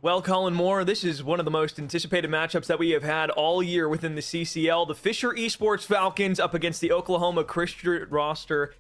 Well, Colin Moore, this is one of the most anticipated matchups that we have had all year within the CCL. The Fisher Esports Falcons up against the Oklahoma Christian roster.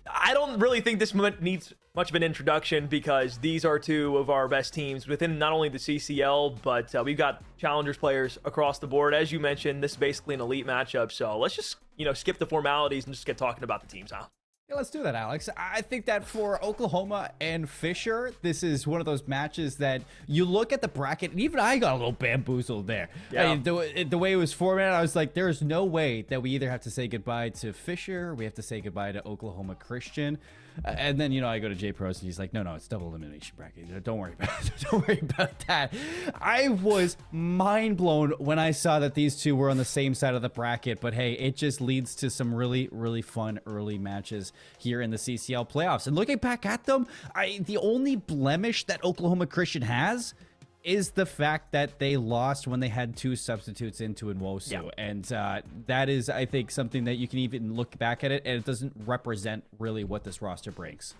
I don't really think this needs much of an introduction because these are two of our best teams within not only the CCL, but we've got challengers players across the board. As you mentioned, this is basically an elite matchup. So let's just, skip the formalities and just get talking about the teams, huh? Yeah, let's do that, Alex. I think that for Oklahoma and Fisher, this is one of those matches that you look at the bracket, and even I got a little bamboozled there. Yeah. I mean, the way it was formatted, I was like, there's no way that we either have to say goodbye to Fisher, or we have to say goodbye to Oklahoma Christian. And then, I go to Jay Pros, and he's like, no, it's double elimination bracket. Don't worry about it. Don't worry about that. I was mind blown when I saw that these two were on the same side of the bracket. But hey, it just leads to some really, really fun early matches here in the CCL playoffs. And looking back at them, the only blemish that Oklahoma Christian has is the fact that they lost when they had two substitutes into Nwosu. Yeah. And that is, I think, something that you can even look back at it, and it doesn't represent really what this roster brings.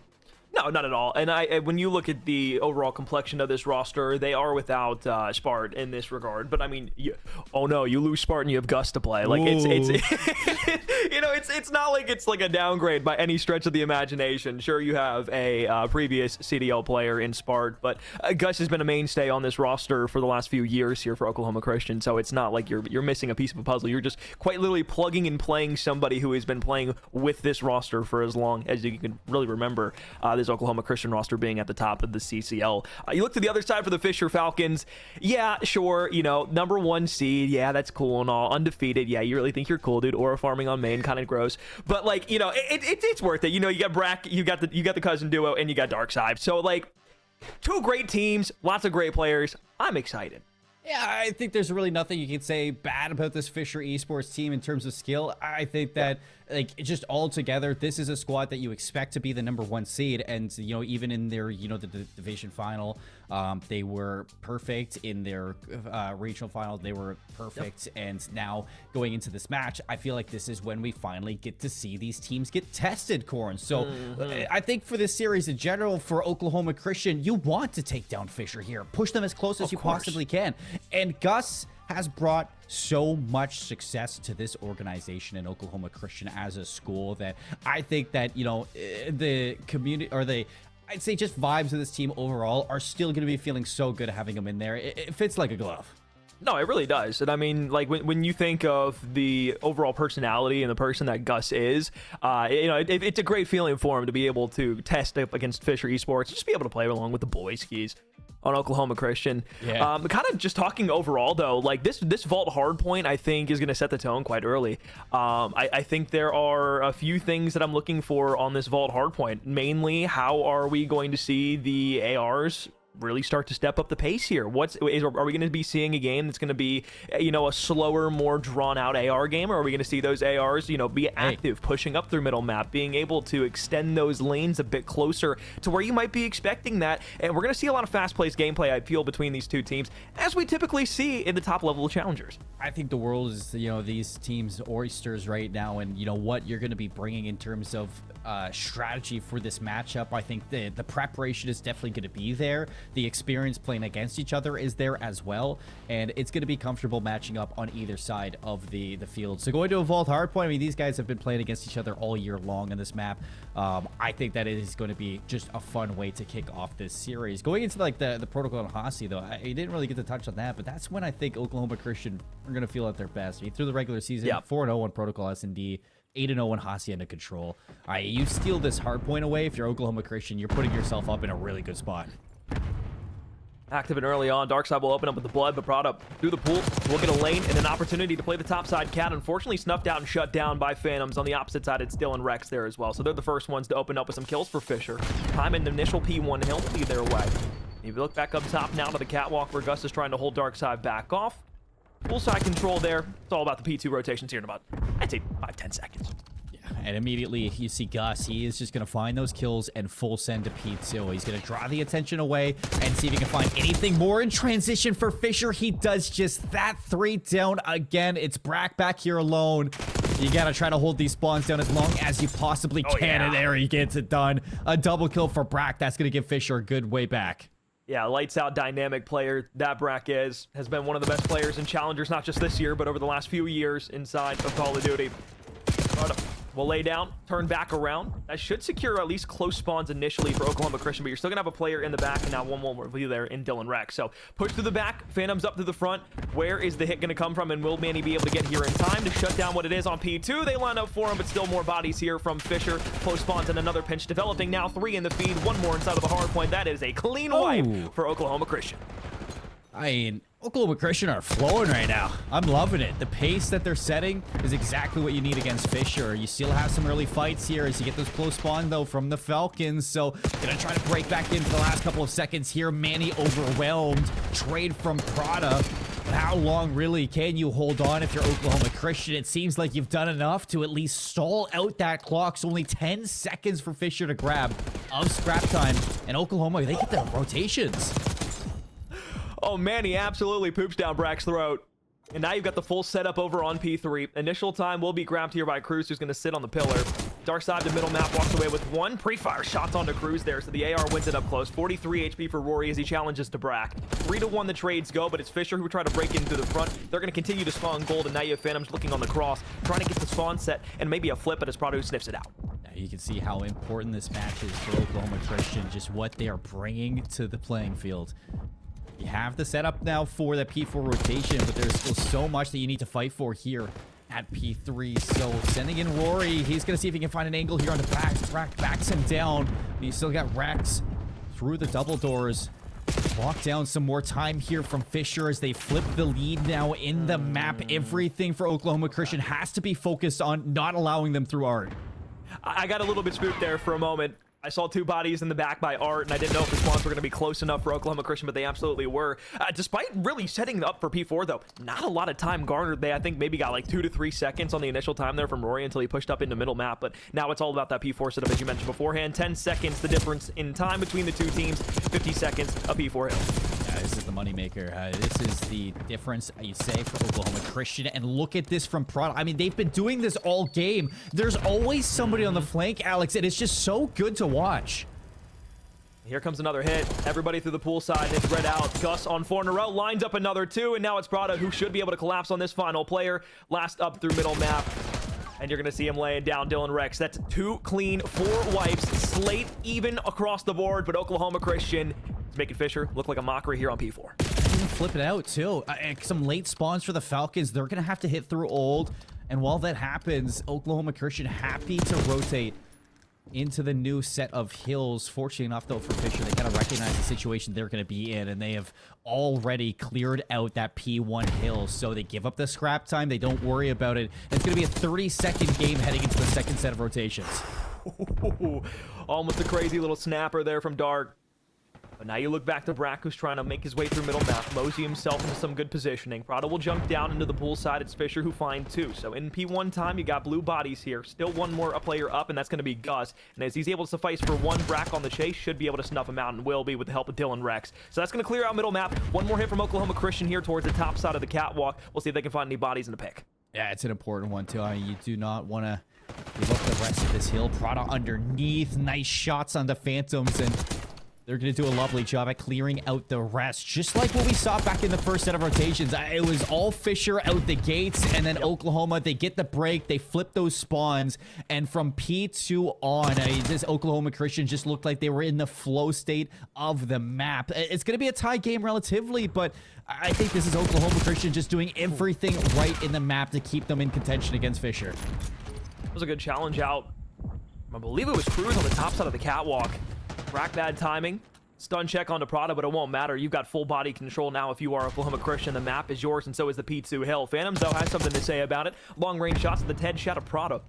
No, not at all. And when you look at the overall complexion of this roster, they are without Spart in this regard. But I mean, you lose Spart and you have Gus to play. Like it's not like it's like a downgrade by any stretch of the imagination. Sure, you have a previous CDL player in Spart, but Gus has been a mainstay on this roster for the last few years here for Oklahoma Christian. So it's not like you're missing a piece of a puzzle. You're just quite literally plugging and playing somebody who has been playing with this roster for as long as you can really remember. This Oklahoma Christian roster being at the top of the CCL. You look to the other side for the Fisher Falcons. Yeah, sure, number 1 seed. Yeah, that's cool and all. Undefeated. Yeah, you really think you're cool, dude. Aura farming on main, kind of gross. But it's worth it. You got Brack, you got the cousin duo, and you got Darkside. So two great teams, lots of great players. I'm excited. Yeah, I think there's really nothing you can say bad about this Fisher Esports team in terms of skill. I think that, just all together, this is a squad that you expect to be the number 1 seed. And, even in their, the division final, they were perfect. In their regional final, they were perfect. Yep. And now going into this match, I feel like this is when we finally get to see these teams get tested, Corn. So I think for this series in general, for Oklahoma Christian, you want to take down Fisher here. Push them as close as you possibly can. And Gus has brought so much success to this organization in Oklahoma Christian as a school that I think that, the community, or I'd say just vibes of this team overall are still going to be feeling so good having him in there. It fits like a glove. No, it really does. And I mean, when you think of the overall personality and the person that Gus is, it's a great feeling for him to be able to test up against Fisher Esports, just be able to play along with the boys skis on Oklahoma Christian. Yeah. Kind of just talking overall though, this vault hardpoint I think is going to set the tone quite early. I think there are a few things that I'm looking for on this vault hardpoint. Mainly, how are we going to see the ARs really start to step up the pace here? Are we going to be seeing a game that's going to be, a slower, more drawn out AR game, or are we going to see those ARs, be active, pushing up through middle map, being able to extend those lanes a bit closer to where you might be expecting that? And we're going to see a lot of fast-paced gameplay, I feel, between these two teams, as we typically see in the top level of challengers. I think the world is, these teams' oysters right now, and what you're going to be bringing in terms of strategy for this matchup. I think the preparation is definitely going to be there. The experience playing against each other is there as well, and it's going to be comfortable matching up on either side of the field. So going to a vault hardpoint, I mean, these guys have been playing against each other all year long in this map. I think that it is going to be just a fun way to kick off this series. Going into the protocol and Hasi, though, I didn't really get to touch on that, but that's when I think Oklahoma Christian are going to feel at their best. I mean, through the regular season, 4-0 on protocol S&D, 8-0 on Hasi under control. All right, you steal this hardpoint away. If you're Oklahoma Christian, you're putting yourself up in a really good spot. Active and early on, Darkside will open up with the blood, but brought up through the pool. We'll get a lane and an opportunity to play the top side cat. Unfortunately, snuffed out and shut down by Phantoms. On the opposite side, it's Dylan Rex there as well. So they're the first ones to open up with some kills for Fisher. Time in the initial P1 hill to be their way. If you look back up top now to the catwalk where Gus is trying to hold Darkside back off. Full side control there. It's all about the P2 rotations here in about, I'd say, 5-10 seconds. And immediately you see Gus. He is just going to find those kills and full send to P2. He's going to draw the attention away and see if he can find anything more in transition for Fisher. He does just that. 3 down again. It's Brack back here alone. You got to try to hold these spawns down as long as you possibly can. And there he gets it done. A double kill for Brack. That's going to give Fisher a good way back. Yeah, lights out dynamic player that Brack has been one of the best players in Challengers, not just this year, but over the last few years inside of Call of Duty. We'll lay down, turn back around. That should secure at least close spawns initially for Oklahoma Christian, but you're still gonna have a player in the back, and now one will be there in Dylan Rex. So push through the back, Phantoms up to the front. Where is the hit gonna come from, and will Manny be able to get here in time to shut down what it is on P2? They line up for him, but still more bodies here from Fisher. Close spawns and another pinch developing now. 3 in the feed, 1 more inside of the hard point. That is a clean wipe for Oklahoma Christian. I mean, Oklahoma Christian are flowing right now. I'm loving it. The pace that they're setting is exactly what you need against Fisher. You still have some early fights here as you get those close spawn, though, from the Falcons. So, gonna try to break back in for the last couple of seconds here. Manny overwhelmed. Trade from Prada. But how long, really, can you hold on if you're Oklahoma Christian? It seems like you've done enough to at least stall out that clock. So only 10 seconds for Fisher to grab of scrap time. And Oklahoma, they get the rotations. Oh, man, he absolutely poops down Brack's throat. And now you've got the full setup over on P3. Initial time will be grabbed here by Cruz, who's going to sit on the pillar. Dark side to middle map, walks away with 1 pre-fire shots onto Cruz there, so the AR wins it up close. 43 HP for Rory as he challenges to Brack. 3-1 the trades go, but it's Fisher who try to break into the front. They're going to continue to spawn gold, and now you have Phantoms looking on the cross, trying to get the spawn set, and maybe a flip, but it's Prado who sniffs it out. You can see how important this match is for Oklahoma Christian, just what they are bringing to the playing field. You have the setup now for the P4 rotation, but there's still so much that you need to fight for here at P3. So sending in Rory, he's going to see if he can find an angle here on the back. Brack backs him down. But you still got Rex through the double doors. Lock down some more time here from Fisher as they flip the lead now in the map. Everything for Oklahoma Christian has to be focused on not allowing them through Art. I got a little bit spooked there for a moment. I saw 2 bodies in the back by Art, and I didn't know if the spawns were going to be close enough for Oklahoma Christian, but they absolutely were. Despite really setting up for P4, though, not a lot of time garnered. They, I think, maybe got like 2 to 3 seconds on the initial time there from Rory until he pushed up into middle map, but now it's all about that P4 setup, as you mentioned beforehand. 10 seconds, the difference in time between the 2 teams. 50 seconds, a P4 hill. Yeah, this is the moneymaker. This is the difference, you say, for Oklahoma Christian. And look at this from Prada. I mean, they've been doing this all game. There's always somebody on the flank, Alex, and it's just so good to watch. Here comes another hit. Everybody through the pool side. It's spread out. Gus on 4 in a row. Lines up another 2. And now it's Prada who should be able to collapse on this final player. Last up through middle map. And you're going to see him laying down Dylan Rex. That's 2 clean, 4 wipes. Slate even across the board. But Oklahoma Christian is making Fisher look like a mockery here on P4. Flip it out, too. Some late spawns for the Falcons. They're going to have to hit through old. And while that happens, Oklahoma Christian happy to rotate into the new set of hills. Fortunately enough, though, for Fisher, they kind of recognize the situation they're going to be in, and they have already cleared out that P1 hill. So they give up the scrap time. They don't worry about it. And it's going to be a 30-second game heading into the second set of rotations. Almost a crazy little snapper there from Dark. But now you look back to Brack, who's trying to make his way through middle map. Mosey himself into some good positioning. Prada will jump down into the pool side. It's Fisher who finds 2. So in P1 time, you got blue bodies here. Still 1 more player up, and that's going to be Gus. And as he's able to suffice for 1, Brack on the chase should be able to snuff him out, and will be with the help of Dylan Rex. So that's going to clear out middle map. 1 more hit from Oklahoma Christian here towards the top side of the catwalk. We'll see if they can find any bodies in the pick. Yeah, it's an important one, too. I mean, you do not want to give up the rest of this hill. Prada underneath. Nice shots on the Phantoms, and they're going to do a lovely job at clearing out the rest. Just like what we saw back in the first set of rotations. It was all Fisher out the gates, and then Oklahoma, they get the break, they flip those spawns, and from P2 on, this Oklahoma Christian just looked like they were in the flow state of the map. It's going to be a tie game relatively, but I think this is Oklahoma Christian just doing everything right in the map to keep them in contention against Fisher. It was a good challenge out. I believe it was Cruz on the top side of the catwalk. Brack bad timing. Stun check onto Prada, but it won't matter. You've got full body control now if you are Oklahoma Christian. The map is yours, and so is the P2 hill. Phantoms, though, has something to say about it. Long-range shots at the Ted shot of Prada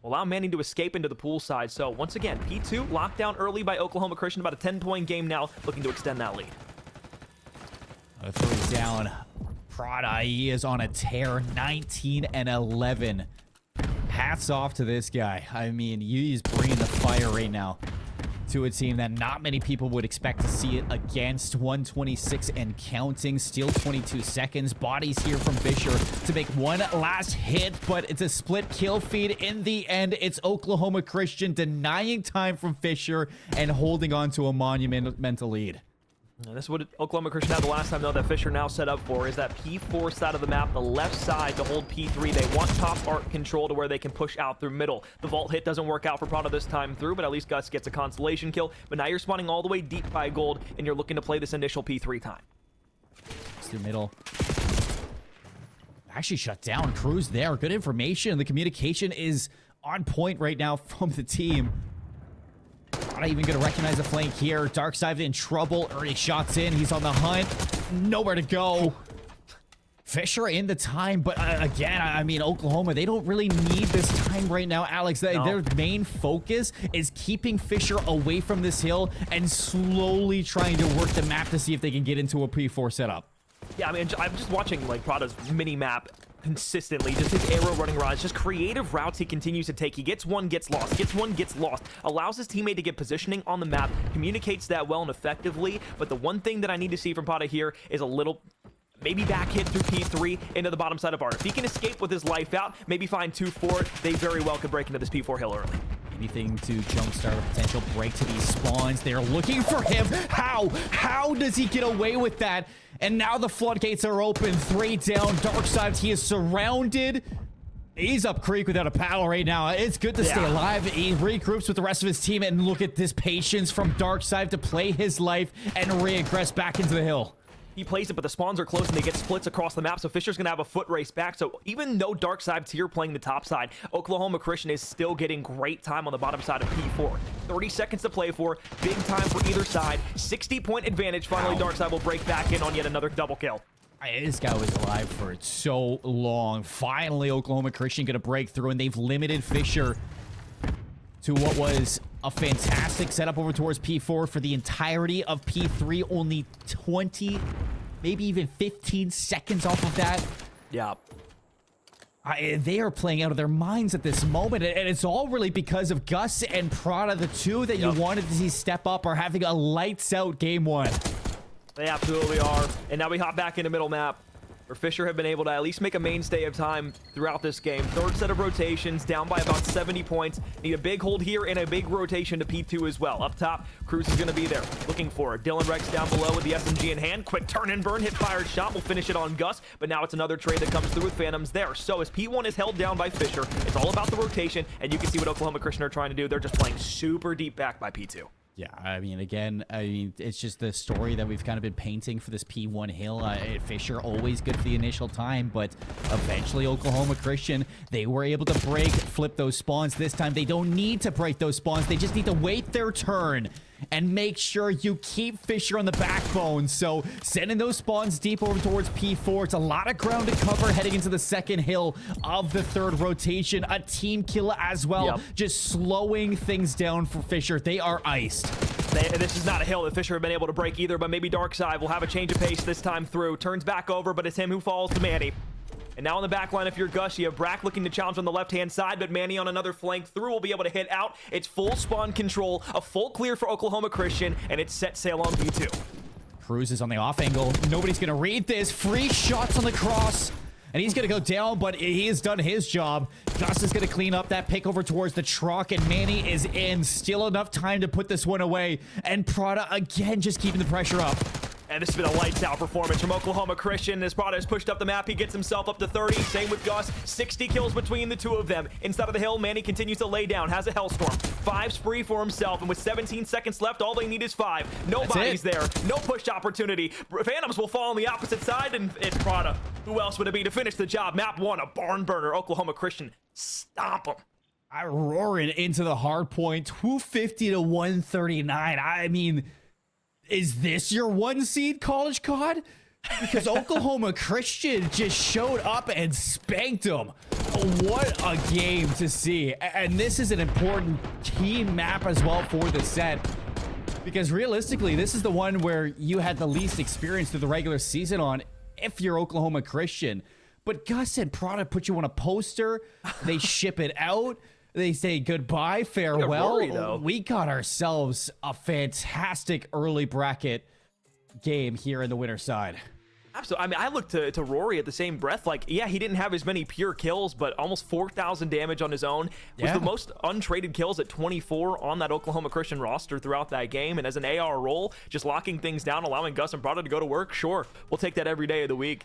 will allow Manning to escape into the pool side. So, once again, P2 locked down early by Oklahoma Christian. About a 10-point game now, looking to extend that lead. 3 down. Prada, he is on a tear. 19 and 11. Hats off to this guy. I mean, he's bringing the fire right now to a team that not many people would expect to see it against. 126 and counting. Still 22 seconds. Bodies here from Fisher to make 1 last hit, but it's a split kill feed. In the end, it's Oklahoma Christian denying time from Fisher and holding on to a monumental lead. And this is what Oklahoma Christian had the last time, though, that Fisher now set up for, is that P4 side of the map, the left side to hold P3. They want top arc control to where they can push out through middle. The vault hit doesn't work out for Prada this time through, but at least Gus gets a consolation kill. But now you're spawning all the way deep by gold, and you're looking to play this initial P3 time. It's through middle. Actually shut down. Cruz there. Good information. The communication is on point right now from the team. Not even going to recognize a flank here. Darkside in trouble. Early shots in. He's on the hunt. Nowhere to go. Fisher in the time, but again, I mean, Oklahoma, they don't really need this time right now, Alex. Their main focus is keeping Fisher away from this hill and slowly trying to work the map to see if they can get into a P4 setup. Yeah, I mean, I'm just watching, like, Prada's mini-map consistently, just his arrow running around. It's just creative routes he continues to take. He gets one, gets lost, gets one, gets lost, allows his teammate to get positioning on the map, communicates that well and effectively. But the one thing that I need to see from Prada here is a little maybe back hit through P3 into the bottom side of Art. If he can escape with his life out, maybe find 2-4, they very well could break into this P4 hill early. Anything to jumpstart a potential break to these spawns. They're looking for him. How does he get away with that? And now the floodgates are open. 3 down. Darkside, he is surrounded. He's up creek without a paddle right now. It's good to stay alive. He regroups with the rest of his team, and look at this patience from Darkside to play his life and regress back into the hill. He plays it, but the spawns are close and they get splits across the map, so Fisher's going to have a foot race back. So even though Darkside's here playing the top side, Oklahoma Christian is still getting great time on the bottom side of P4. 30 seconds to play for, big time for either side. 60-point advantage. Finally, Darkside will break back in on yet another double kill. This guy was alive for so long. Finally, Oklahoma Christian going to break through, and they've limited Fisher to what was a fantastic setup over towards P4 for the entirety of P3. Only 20, maybe even 15 seconds off of that. Yeah. They are playing out of their minds at this moment, and it's all really because of Gus and Prada, the two that you wanted to see step up, are having a lights-out game one. They absolutely are. And now we hop back into middle map, where Fisher have been able to at least make a mainstay of time throughout this game. Third set of rotations, down by about 70 points. Need a big hold here and a big rotation to P2 as well. Up top, Cruz is going to be there, looking for it. Dylan Rex down below with the SMG in hand. Quick turn and burn, hit fired shot. Will finish it on Gus, but now it's another trade that comes through with Phantoms there. So as P1 is held down by Fisher, it's all about the rotation, and you can see what Oklahoma Christian are trying to do. They're just playing super deep back by P2. Yeah, I mean, again, it's just the story that we've kind of been painting for this P1 hill. Fisher, always good for the initial time, but eventually Oklahoma Christian, they were able to flip those spawns. This time, they don't need to break those spawns. They just need to wait their turn and make sure you keep Fisher on the backbone. So sending those spawns deep over towards P4. It's a lot of ground to cover heading into the second hill of the third rotation. A team kill as well, just slowing things down for Fisher. They are iced. This is not a hill that Fisher have been able to break either, but maybe Darkside will have a change of pace this time through. Turns back over, but it's him who falls to Manny. And now on the back line, if you're Gus, you have Brack looking to challenge on the left-hand side, but Manny on another flank through will be able to hit out. It's full spawn control, a full clear for Oklahoma Christian, and it's set sail on P2. Cruz is on the off angle. Nobody's going to read this. Free shots on the cross. And he's going to go down, but he has done his job. Gus is going to clean up that pick over towards the truck, and Manny is in. Still enough time to put this one away. And Prada, again, just keeping the pressure up. And this has been a lights-out performance from Oklahoma Christian. As Prada has pushed up the map, he gets himself up to 30. Same with Gus. 60 kills between the two of them. Inside of the hill, Manny continues to lay down. Has a Hellstorm. 5 spree for himself. And with 17 seconds left, all they need is 5. Nobody's there. No push opportunity. Phantoms will fall on the opposite side, and it's Prada. Who else would it be to finish the job? Map 1, a barn burner. Oklahoma Christian, stomp him. I roaring into the hard point. 250 to 139. I mean, is this your 1 seed, College COD? Because Oklahoma Christian just showed up and spanked them. What a game to see. And this is an important key map as well for the set. Because realistically, this is the one where you had the least experience through the regular season on if you're Oklahoma Christian. But Gus and Prada put you on a poster. They ship it out. They say goodbye, farewell. We got ourselves a fantastic early bracket game here in the winner side. Absolutely. I mean, I looked to Rory at the same breath. Like, yeah, he didn't have as many pure kills, but almost 4,000 damage on his own. Was the most untraded kills at 24 on that Oklahoma Christian roster throughout that game. And as an AR role, just locking things down, allowing Gus and Prada to go to work. Sure, we'll take that every day of the week.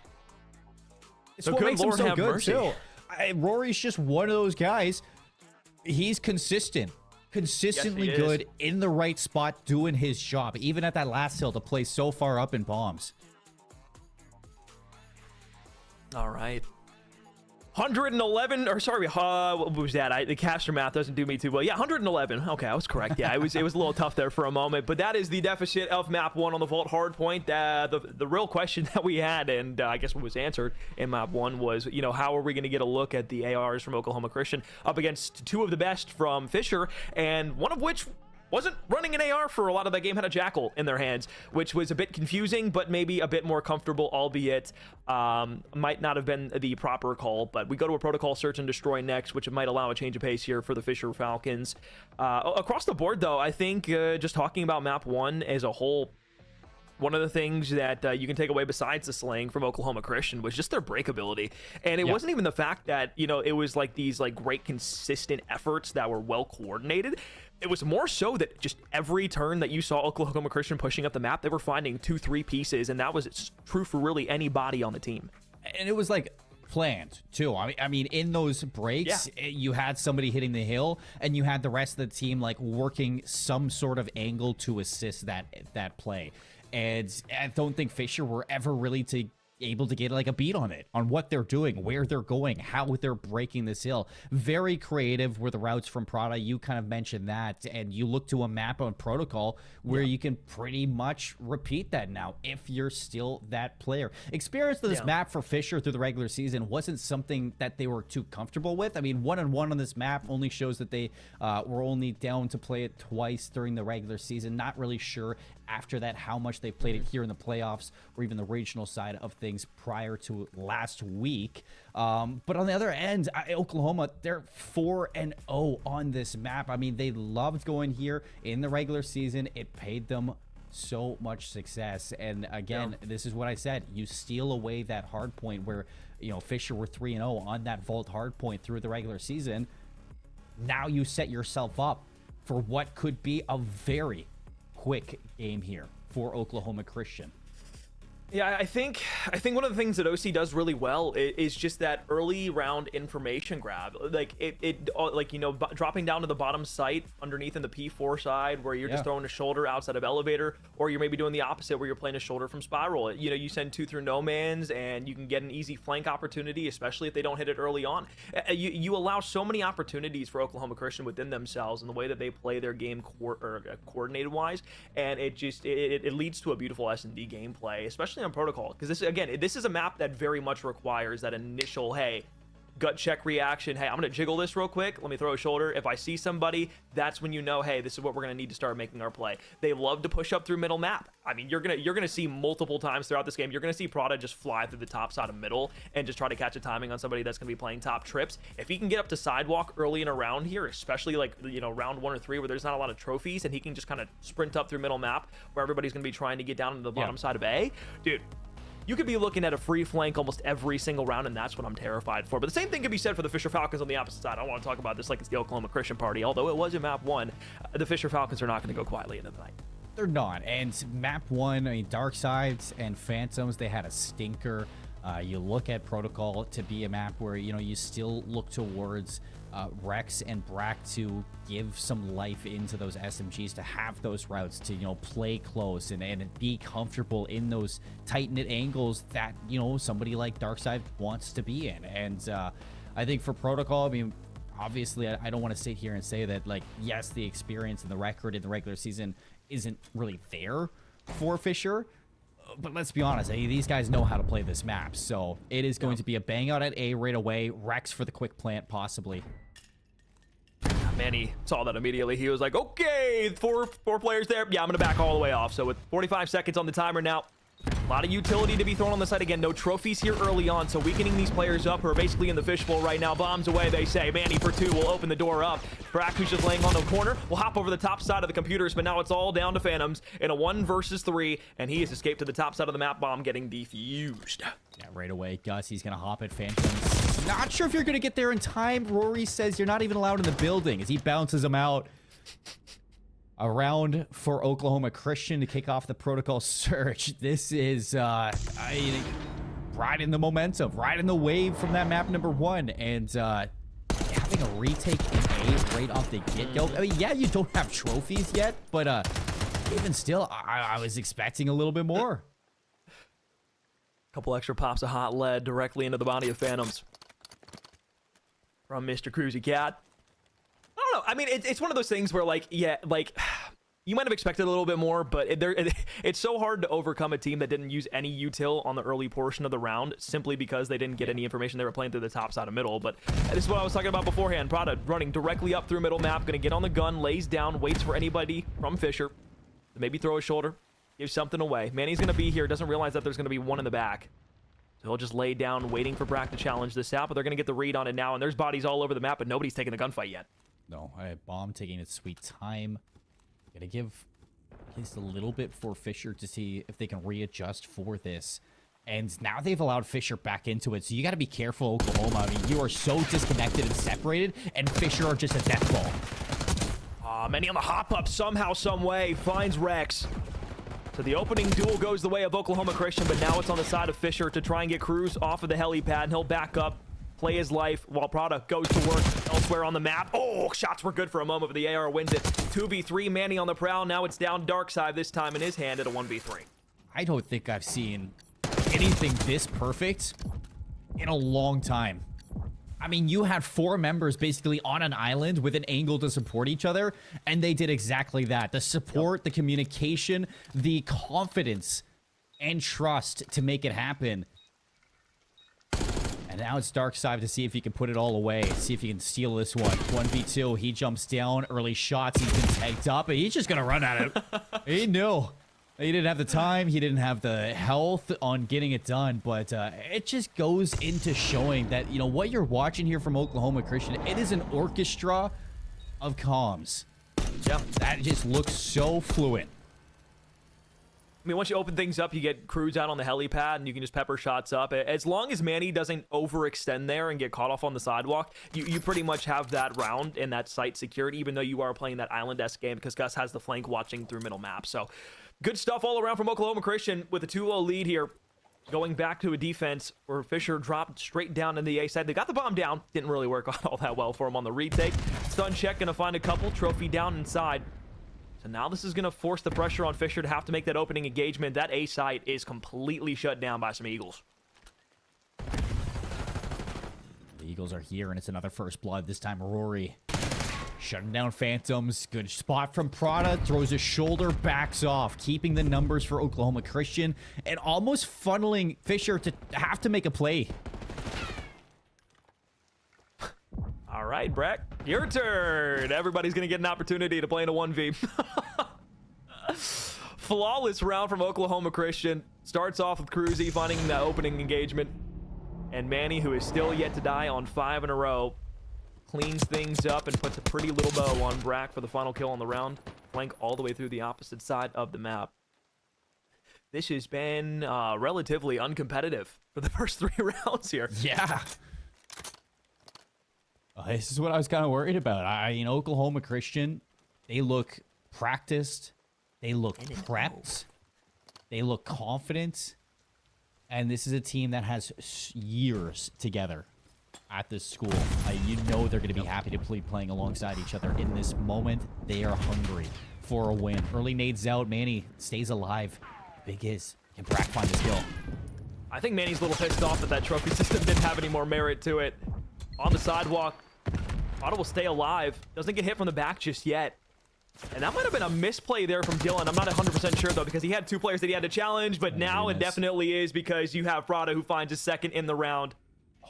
It's so what makes him so good, too. Rory's just one of those guys. He's consistently good in the right spot, doing his job. Even at that last hill to play so far up in bombs. All right. 111, or sorry, what was that? The caster math doesn't do me too well. Yeah, 111. Okay, I was correct. Yeah, it was a little tough there for a moment, but that is the deficit of map 1 on the Vault Hardpoint. The real question that we had, and I guess what was answered in map 1 was, you know, how are we going to get a look at the ARs from Oklahoma Christian up against 2 of the best from Fisher, and one of which wasn't running an AR for a lot of that game, had a Jackal in their hands, which was a bit confusing, but maybe a bit more comfortable, albeit might not have been the proper call. But we go to a protocol search and destroy next, which might allow a change of pace here for the Fisher Falcons. Across the board, though, I think just talking about map 1 as a whole, one of the things that you can take away besides the slaying from Oklahoma Christian was just their breakability. And it wasn't even the fact that, you know, it was like these like great consistent efforts that were well coordinated. It was more so that just every turn that you saw Oklahoma Christian pushing up the map, they were finding 2-3 pieces, and that was true for really anybody on the team. And it was like planned too. I mean, in those breaks, you had somebody hitting the hill, and you had the rest of the team like working some sort of angle to assist that play. And I don't think Fisher were ever really able to get like a beat on it, on what they're doing, where they're going, how they're breaking this hill. Very creative were the routes from Prada. You kind of mentioned that, and you look to a map on protocol where you can pretty much repeat that now if you're still that player. Experience of this map for Fisher through the regular season wasn't something that they were too comfortable with. I mean, 1-on-1 on this map only shows that they were only down to play it twice during the regular season. Not really sure after that how much they played it here in the playoffs or even the regional side of things prior to last week. But on the other end, Oklahoma, they're 4-0 on this map. I mean, they loved going here in the regular season. It paid them so much success. And again, this is what I said. You steal away that hard point where, you know, Fisher were 3-0 on that vault hard point through the regular season. Now you set yourself up for what could be a very quick game here for Oklahoma Christian. Yeah, I think one of the things that OC does really well is just that early round information grab. Like like, you know, dropping down to the bottom site underneath in the P4 side where you're just throwing a shoulder outside of elevator, or you're maybe doing the opposite where you're playing a shoulder from spiral. You know, you send 2 through no man's and you can get an easy flank opportunity, especially if they don't hit it early on. You allow so many opportunities for Oklahoma Christian within themselves and the way that they play their game coordinated wise, and it leads to a beautiful S&D gameplay, especially on protocol, because this is a map that very much requires that initial, hey, gut check reaction. Hey, I'm gonna jiggle this real quick, let me throw a shoulder. If I see somebody, that's when you know, hey, this is what we're gonna need to start making our play. They love to push up through middle map. I mean, you're gonna see multiple times throughout this game, you're gonna see Prada just fly through the top side of middle and just try to catch a timing on somebody that's gonna be playing top trips. If he can get up to sidewalk early and around here, especially like, you know, round 1 or 3 where there's not a lot of trophies, and he can just kind of sprint up through middle map where everybody's gonna be trying to get down to the bottom side of A, dude, you could be looking at a free flank almost every single round, and that's what I'm terrified for. But the same thing could be said for the Fisher Falcons on the opposite side. I don't want to talk about this like it's the Oklahoma Christian party, although it was in map 1. The Fisher Falcons are not going to go quietly into the night. They're not. And map 1, I mean, Dark Sides and Phantoms, they had a stinker. You look at Protocol to be a map where, you know, you still look towards Rex and Brack to give some life into those SMGs, to have those routes, to, you know, play close and be comfortable in those tight-knit angles that, you know, somebody like Darkside wants to be in. And I think for Protocol, I mean, obviously, I don't want to sit here and say that, like, yes, the experience and the record in the regular season isn't really there for Fisher. But let's be honest, these guys know how to play this map. So it is going to be a bang out at A right away. Rex for the quick plant, possibly. Man, he saw that immediately. He was like, okay, four players there. Yeah, I'm going to back all the way off. So with 45 seconds on the timer now, A lot of utility to be thrown on the side. Again, no trophies here early on, so weakening these players up who are basically in the fishbowl right now. Bombs away, they say. Manny for 2 will open the door up. Brack, who's just laying on the corner, will hop over the top side of the computers, but now it's all down to Phantoms in a 1 versus 3, and he has escaped to the top side of the map. Bomb getting defused. Yeah, right away, Gus, he's going to hop at Phantoms. Not sure if you're going to get there in time. Rory says you're not even allowed in the building as he bounces him out. A round for Oklahoma Christian to kick off the protocol search. This is riding the momentum, riding the wave from that map number 1, and having a retake in A right off the get-go. I mean, yeah, you don't have trophies yet, but even still, I was expecting a little bit more. Couple extra pops of hot lead directly into the body of Phantoms from Mr. Cruzy Cat. I don't know. I mean, it's one of those things where, like, yeah, like, you might have expected a little bit more, but it's so hard to overcome a team that didn't use any util on the early portion of the round simply because they didn't get any information. They were playing through the top side of middle, but this is what I was talking about beforehand. Prada running directly up through middle map, gonna get on the gun, lays down, waits for anybody from Fisher to maybe throw a shoulder, give something away. Manny's gonna be here, doesn't realize that there's gonna be one in the back. So he'll just lay down, waiting for Brack to challenge this out, but they're gonna get the read on it now, and there's bodies all over the map, but nobody's taking the gunfight yet. No, Bomb taking its sweet time. Gonna give just a little bit for Fisher to see if they can readjust for this. And now they've allowed Fisher back into it, so you got to be careful, Oklahoma. I mean, you are so disconnected and separated, and Fisher are just a death ball. Manny on the hop-up somehow, some way, finds Rex. So the opening duel goes the way of Oklahoma Christian, but now it's on the side of Fisher to try and get Cruz off of the helipad, and he'll back up, play his life while Prada goes to work elsewhere on the map. Oh, shots were good for a moment, but the AR wins it. 2v3, Manny on the prowl. Now it's down Dark Side, this time in his hand at a 1v3. I don't think I've seen anything this perfect in a long time. I mean, you had 4 members basically on an island with an angle to support each other, and they did exactly that. The support, the communication, the confidence, and trust to make it happen. And now it's Dark Side to see if he can put it all away. See if he can steal this one. 1v2. He jumps down. Early shots. He's been tagged up. And he's just going to run at it. He knew. He didn't have the time. He didn't have the health on getting it done. But it just goes into showing that, you know, what you're watching here from Oklahoma Christian, it is an orchestra of comms. Yeah. That just looks so fluent. I mean, once you open things up, you get Cruz out on the helipad, and you can just pepper shots up. As long as Manny doesn't overextend there and get caught off on the sidewalk, you pretty much have that round and that site secured, even though you are playing that island-esque game, because Gus has the flank watching through middle map. So good stuff all around from Oklahoma Christian with a 2-0 lead here. Going back to a defense where Fisher dropped straight down in the A side. They got the bomb down. Didn't really work out all that well for him on the retake. Stun check, gonna find a couple. Trophy down inside. So now this is going to force the pressure on Fisher to have to make that opening engagement. That A site is completely shut down by some Eagles. The Eagles are here, and it's another first blood. This time, Rory shutting down Phantoms. Good spot from Prada. Throws his shoulder, backs off, keeping the numbers for Oklahoma Christian, and almost funneling Fisher to have to make a play. All right, Brack, your turn. Everybody's going to get an opportunity to play in a 1v. Flawless round from Oklahoma Christian. Starts off with Cruzy finding that opening engagement. And Manny, who is still yet to die on 5 in a row, cleans things up and puts a pretty little bow on Brack for the final kill on the round. Flank all the way through the opposite side of the map. This has been relatively uncompetitive for the first 3 rounds here. Yeah. This is what I was kind of worried about. You know, Oklahoma Christian, they look practiced, they look prepped, they look confident, and this is a team that has years together at this school. You know they're going to be happy to be playing alongside each other in this moment. They are hungry for a win. Early nades out. Manny stays alive. Big is. Can Brack find his kill? I think Manny's a little pissed off that trophy system didn't have any more merit to it. On the sidewalk. Otto will stay alive. Doesn't get hit from the back just yet. And that might have been a misplay there from Dylan. I'm not 100% sure, though, because he had 2 players that he had to challenge. But now it definitely is because you have Prada, who finds his second in the round.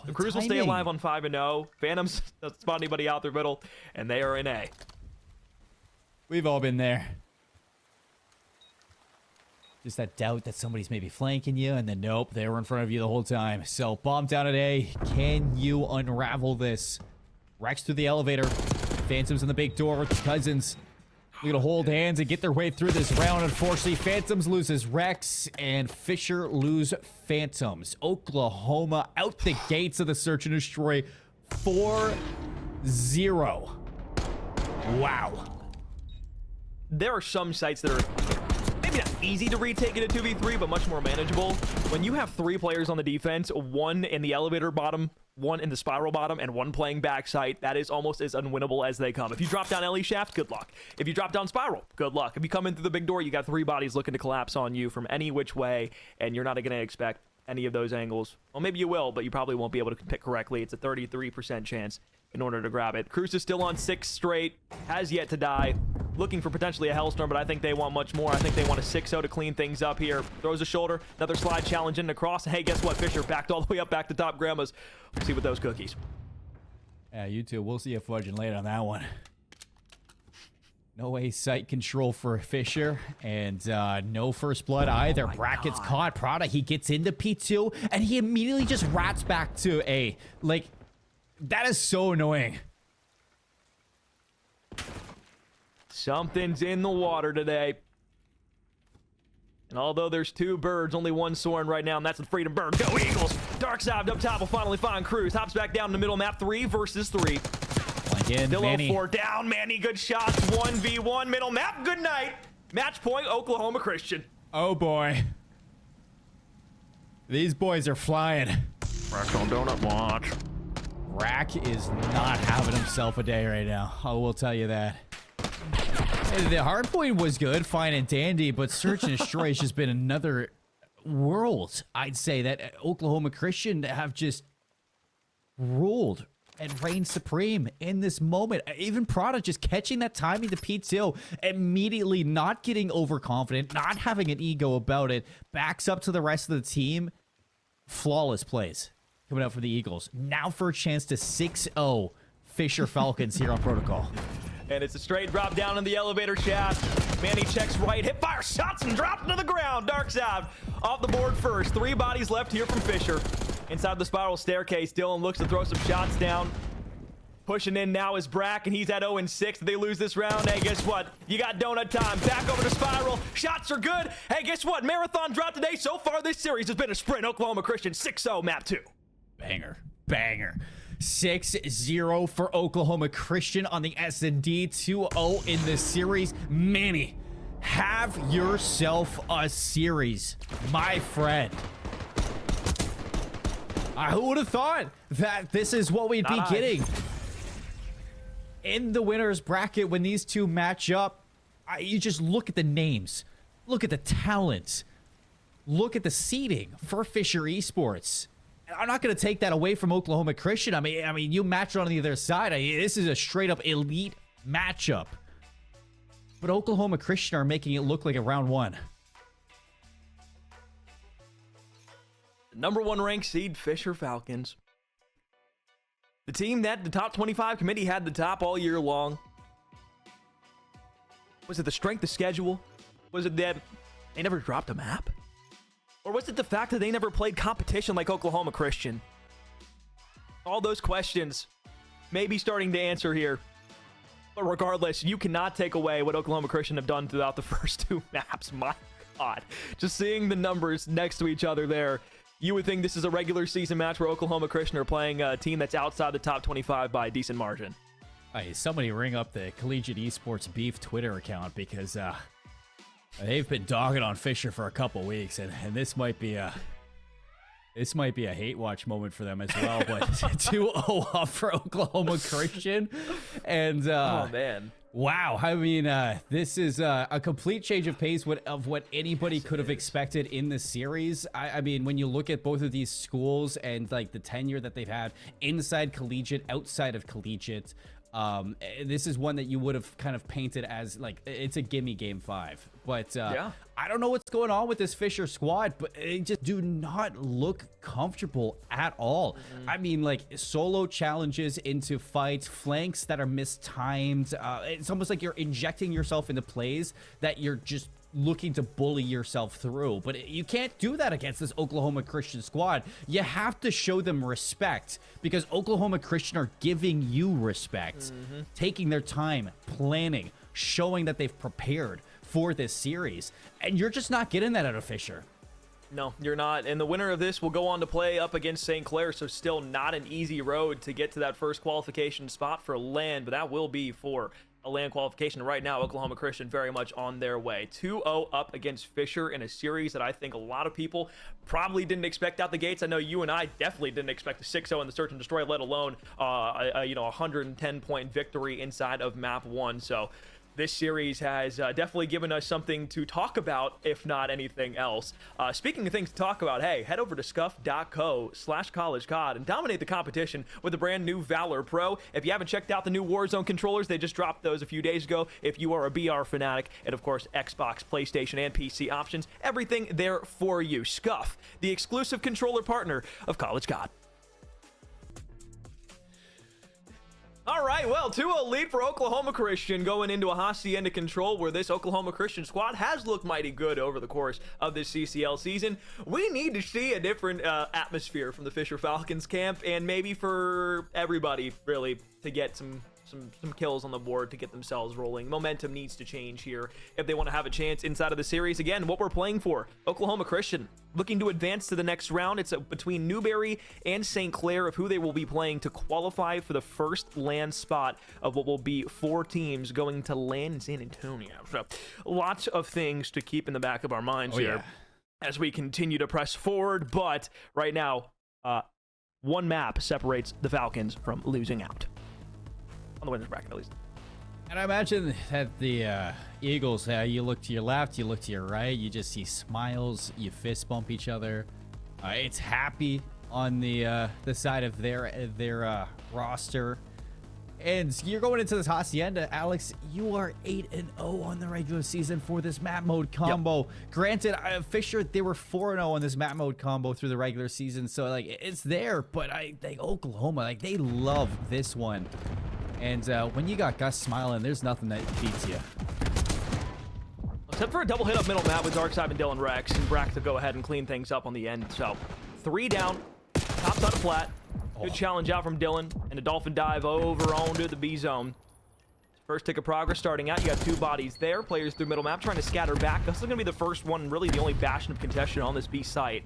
The Cruz will stay alive on 5-0. Phantoms doesn't spot anybody out through middle. And they are in A. We've all been there. Just that doubt that somebody's maybe flanking you, and then nope, they were in front of you the whole time. So bomb down at A. Can you unravel this? Rex through the elevator. Phantoms in the big door with Cousins. We're gonna hold hands and get their way through this round. Unfortunately, Phantoms loses Rex and Fisher lose Phantoms. Oklahoma out the gates of the search and destroy 4-0. Wow. There are some sites that are maybe not easy to retake in a 2v3, but much more manageable. When you have 3 players on the defense, 1 in the elevator bottom, 1 in the spiral bottom, and 1 playing backside, that is almost as unwinnable as they come. If you drop down LE shaft, good luck. If you drop down spiral, good luck. If you come in through the big door, you got 3 bodies looking to collapse on you from any which way, and you're not going to expect any of those angles. Well, maybe you will, but you probably won't be able to pick correctly. It's a 33% chance in order to grab it. Cruz is still on 6 straight, has yet to die. Looking for potentially a Hellstorm, but I think they want much more. I think they want a 6-0 to clean things up here. Throws a shoulder, another slide challenge in the cross. Hey, guess what? Fisher backed all the way up back to top grandmas. We'll see with those cookies. Yeah, you two, we'll see you fudging late on that one. No A sight control for Fisher, and no first blood either. Bracket's caught. Prada, he gets into P2, and he immediately just rats back to A. Like, that is so annoying. Something's in the water today. And although there's 2 birds, only 1 soaring right now, and that's the Freedom Bird. Go Eagles! Dark side up top will finally find Cruz. Hops back down in the middle map. 3 versus 3. Again, Still Manny. 4 down. Manny, good shots. 1v1 middle map. Good night. Match point, Oklahoma Christian. Oh boy. These boys are flying. Rack on donut watch. Rack is not having himself a day right now. I will tell you that. The hard point was good, fine and dandy, but Search and Destroy has just been another world. I'd say that Oklahoma Christian have just ruled and reigned supreme in this moment. Even Prada just catching that timing to P2, immediately not getting overconfident, not having an ego about it, backs up to the rest of the team. Flawless plays coming out for the Eagles. Now for a chance to 6-0 Fisher Falcons here on Protocol. And it's a straight drop down in the elevator shaft. Manny checks right, hip fire shots and drops to the ground. Dark side off the board first. 3 bodies left here from Fisher. Inside the spiral staircase, Dylan looks to throw some shots down. Pushing in now is Brack, and he's at 0-6. They lose this round. Hey, guess what? You got donut time. Back over to spiral. Shots are good. Hey, guess what? Marathon drop today. So far this series has been a sprint. Oklahoma Christian 6-0 map 2. Banger. Banger. 6-0 for Oklahoma Christian on the S&D. 2-0 in this series. Manny, have yourself a series, my friend. Who would have thought that this is what we'd be getting in the winner's bracket when these two match up? You just look at the names, look at the talent, look at the seeding for Fisher Esports. I'm not going to take that away from Oklahoma Christian. I mean, you match it on the other side. This is a straight up elite matchup. But Oklahoma Christian are making it look like a round 1. Number 1 ranked seed, Fisher Falcons. The team that the top 25 committee had the top all year long. Was it the strength of schedule? Was it that they never dropped a map? Or was it the fact that they never played competition like Oklahoma Christian? All those questions may be starting to answer here. But regardless, you cannot take away what Oklahoma Christian have done throughout the first 2 maps. My God. Just seeing the numbers next to each other there, you would think this is a regular season match where Oklahoma Christian are playing a team that's outside the top 25 by a decent margin. Hey, somebody ring up the Collegiate Esports Beef Twitter account because they've been dogging on Fisher for a couple weeks, and this might be a hate watch moment for them as well. But 2-0 up for Oklahoma Christian, and oh man. Wow, I mean, this is a complete change of pace of what anybody could have expected in the series. I mean, when you look at both of these schools and like the tenure that they've had inside collegiate, outside of collegiate, this is one that you would have kind of painted as like it's a gimme game 5. But yeah. I don't know what's going on with this Fisher squad, but they just do not look comfortable at all. I mean, like solo challenges into fights, flanks that are mistimed. It's almost like you're injecting yourself into plays that you're just looking to bully yourself through. But you can't do that against this Oklahoma Christian squad. You have to show them respect, because Oklahoma Christian are giving you respect, taking their time, planning, showing that they've prepared for this series. And you're just not getting that out of Fisher. No, you're not. And the winner of this will go on to play up against St. Clair, so still not an easy road to get to that first qualification spot for LAN, but that will be for a LAN qualification. Right now, Oklahoma Christian very much on their way. 2-0 up against Fisher in a series that I think a lot of people probably didn't expect out the gates. I know you and I definitely didn't expect a 6-0 in the search and destroy, let alone a 110-point victory inside of map 1. So this series has definitely given us something to talk about, if not anything else. Speaking of things to talk about, hey, head over to scuff.co/collegecod and dominate the competition with the brand new Valor Pro. If you haven't checked out the new Warzone controllers, they just dropped those a few days ago. If you are a BR fanatic, and of course, Xbox, PlayStation, and PC options, everything there for you. Scuff, the exclusive controller partner of College COD. All right, well, 2-0 lead for Oklahoma Christian going into a Hacienda control, where this Oklahoma Christian squad has looked mighty good over the course of this CCL season. We need to see a different atmosphere from the Fisher Falcons camp, and maybe for everybody, really, to get some kills on the board to get themselves rolling. Momentum needs to change here if they want to have a chance inside of the series. Again, what we're playing for, Oklahoma Christian looking to advance to the next round. It's between Newberry and St. Clair of who they will be playing to qualify for the first LAN spot of what will be 4 teams going to LAN in San Antonio. So lots of things to keep in the back of our minds here as we continue to press forward. But right now, one map separates the Falcons from losing out. On the winners bracket, at least. And I imagine that the Eagles, you look to your left, you look to your right, you just see smiles, you fist bump each other. It's happy on the side of their roster. And you're going into this Hacienda, Alex. You are 8-0 on the regular season for this map mode combo. Yep. Granted, Fisher, they were 4-0 on this map mode combo through the regular season, so like it's there. But I think Oklahoma, like, they love this one. And when you got Gus smiling, there's nothing that beats you. Except for a double hit up middle map with Darkside and Dylan Rex, and Brack to go ahead and clean things up on the end. So 3 down, top side of flat. Good challenge out from Dylan, and a dolphin dive over onto the B zone. First tick of progress starting out. You got 2 bodies there. Players through middle map trying to scatter back. This is going to be the first one, really the only bastion of contention on this B site.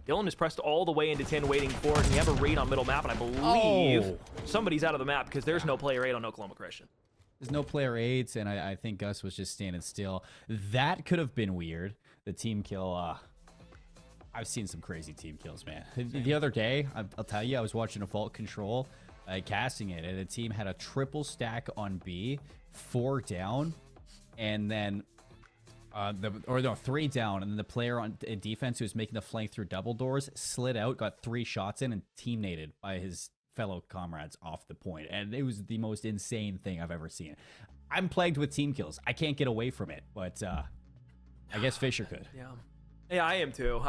Dylan is pressed all the way into 10, waiting for it, and you have a raid on middle map, and I believe somebody's out of the map because there's no player aid on Oklahoma Christian. There's no player aids, and I think Gus was just standing still. That could have been weird. The team kill, I've seen some crazy team kills, man. The other day, I'll tell you, I was watching a Vault Control, casting it, and the team had a triple stack on B, 4 down, and then 3 down, and then the player on defense who was making the flank through double doors slid out, got 3 shots in, and team naded by his fellow comrades off the point. And it was the most insane thing I've ever seen. I'm plagued with team kills. I can't get away from it, but I guess Fisher could. Yeah, I am too.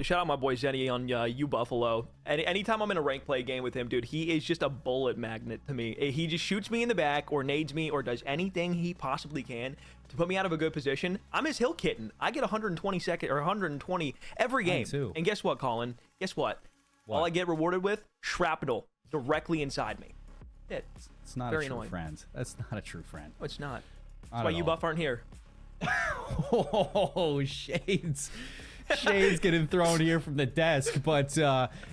Shout out my boy Jenny on U Buffalo. Anytime I'm in a rank play game with him, dude, he is just a bullet magnet to me. He just shoots me in the back or nades me or does anything he possibly can to put me out of a good position. I'm his hill kitten. I get 120 every game. Too. And guess what, Colin? Guess what? All I get rewarded with? Shrapnel directly inside me. It's not a true friend. That's not a true friend. No, it's not. That's why you buff aren't here. Oh, shades getting thrown here from the desk. But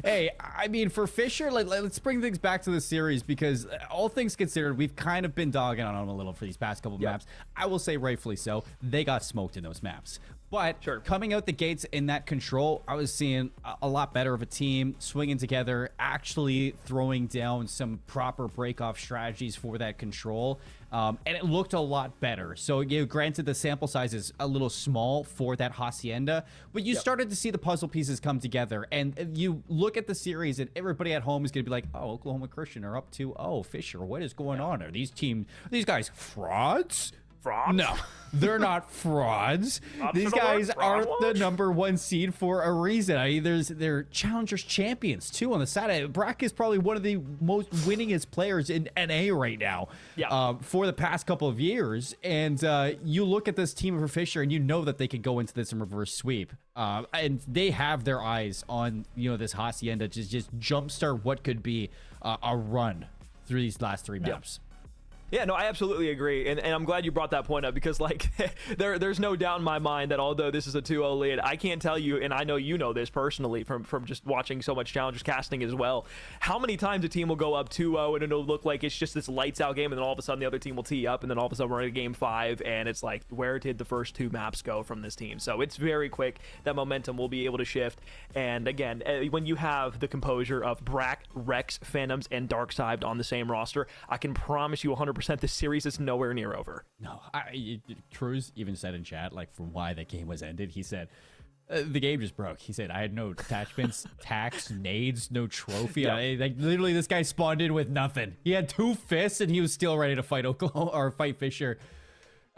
hey, I mean, for Fisher, let's bring things back to the series, because all things considered, we've kind of been dogging on them a little for these past couple maps. I will say rightfully so. They got smoked in those maps. But coming out the gates in that control, I was seeing a lot better of a team swinging together, actually throwing down some proper break-off strategies for that control. And it looked a lot better. So, granted, the sample size is a little small for that Hacienda, but you started to see the puzzle pieces come together. And you look at the series, and everybody at home is going to be like, oh, Oklahoma Christian are up 2-0. Fisher, what is going on? Are these guys frauds? Frauds? No, they're not frauds. These Optional guys word, are fraud the watch? number 1 seed for a reason. I mean, they're challengers champions too on the side. Brack is probably one of the most winningest players in NA right now. Yeah. For the past couple of years, and you look at this team for Fisher, and you know that they could go into this in reverse sweep. And they have their eyes on this Hacienda to just jumpstart what could be a run through these last 3 maps. Yeah, no, I absolutely agree, and I'm glad you brought that point up because, like, there's no doubt in my mind that although this is a 2-0 lead, I can't tell you, and I know you know this personally from just watching so much Challengers casting as well, how many times a team will go up 2-0 and it'll look like it's just this lights-out game, and then all of a sudden the other team will tee up, and then all of a sudden we're in Game 5, and it's like, where did the first 2 maps go from this team? So it's very quick. That momentum will be able to shift, and again, when you have the composure of Brack, Rex, Phantoms, and Darkside on the same roster, I can promise you 100% this series is nowhere near over. No, Cruz even said in chat, like, from why the game was ended, he said, the game just broke. He said, I had no attachments, tax, nades, no trophy. Yeah. Like, literally, this guy spawned in with nothing. He had 2 fists, and he was still ready to fight Oklahoma or fight Fisher.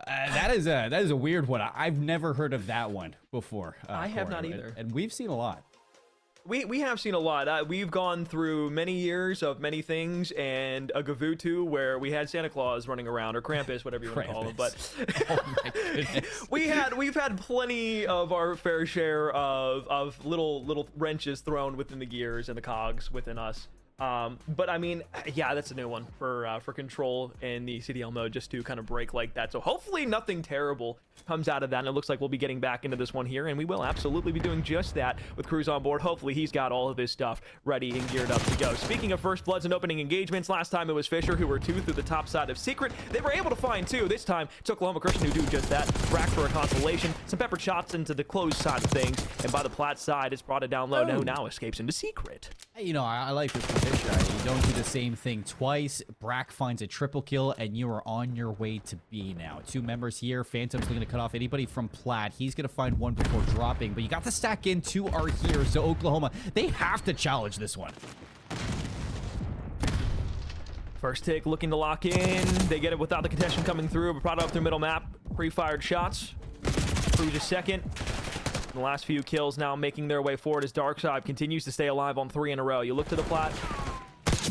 That is a weird one. I've never heard of that one before. I have Corey. not either. And we've seen a lot. We have seen a lot. We've gone through many years of many things, and a Gavutu where we had Santa Claus running around, or Krampus, whatever you want to call him. But Oh my goodness. we've had plenty of our fair share of little wrenches thrown within the gears and the cogs within us. But I mean, yeah, that's a new one for Control in the CDL mode, just to kind of break like that. So hopefully nothing terrible comes out of that, and it looks like we'll be getting back into this one here, and we will absolutely be doing just that with Cruz on board. Hopefully he's got all of his stuff ready and geared up to go. Speaking of first bloods and opening engagements, last time it was Fisher who were 2 through the top side of Secret. They were able to find 2. This time it's Oklahoma Christian who do just that. Brack for a consolation, some pepper shots into the closed side of things, and by the plat side, it's brought it down low. Now escapes into Secret. Hey, I like this with Fisher. You don't do the same thing twice. Brack finds a triple kill, and you are on your way to B now. 2 members here. Phantom's looking to cut off anybody from plat. He's going to find one before dropping, but you got the stack in. 2 are here, so Oklahoma, they have to challenge this one. First tick looking to lock in. They get it without the contention coming through, but brought up through middle map. Pre-fired shots. Cruz is second. The last few kills now making their way forward as Darkside continues to stay alive on 3 in a row. You look to the plat.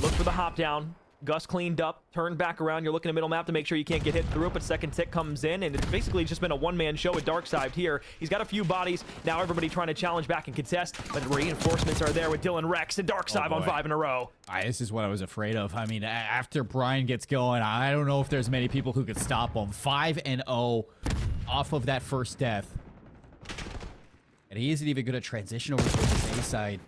Look for the hop down. Gus cleaned up, turned back around. You're looking at middle map to make sure you can't get hit through it, but second tick comes in, and it's basically just been a one-man show with Darkside here. He's got a few bodies. Now everybody trying to challenge back and contest, but the reinforcements are there with Dylan Rex and Darkside on 5 in a row. This is what I was afraid of. I mean, after Brian gets going, I don't know if there's many people who could stop him. 5-0 off of that first death. And he isn't even going to transition over to the A side.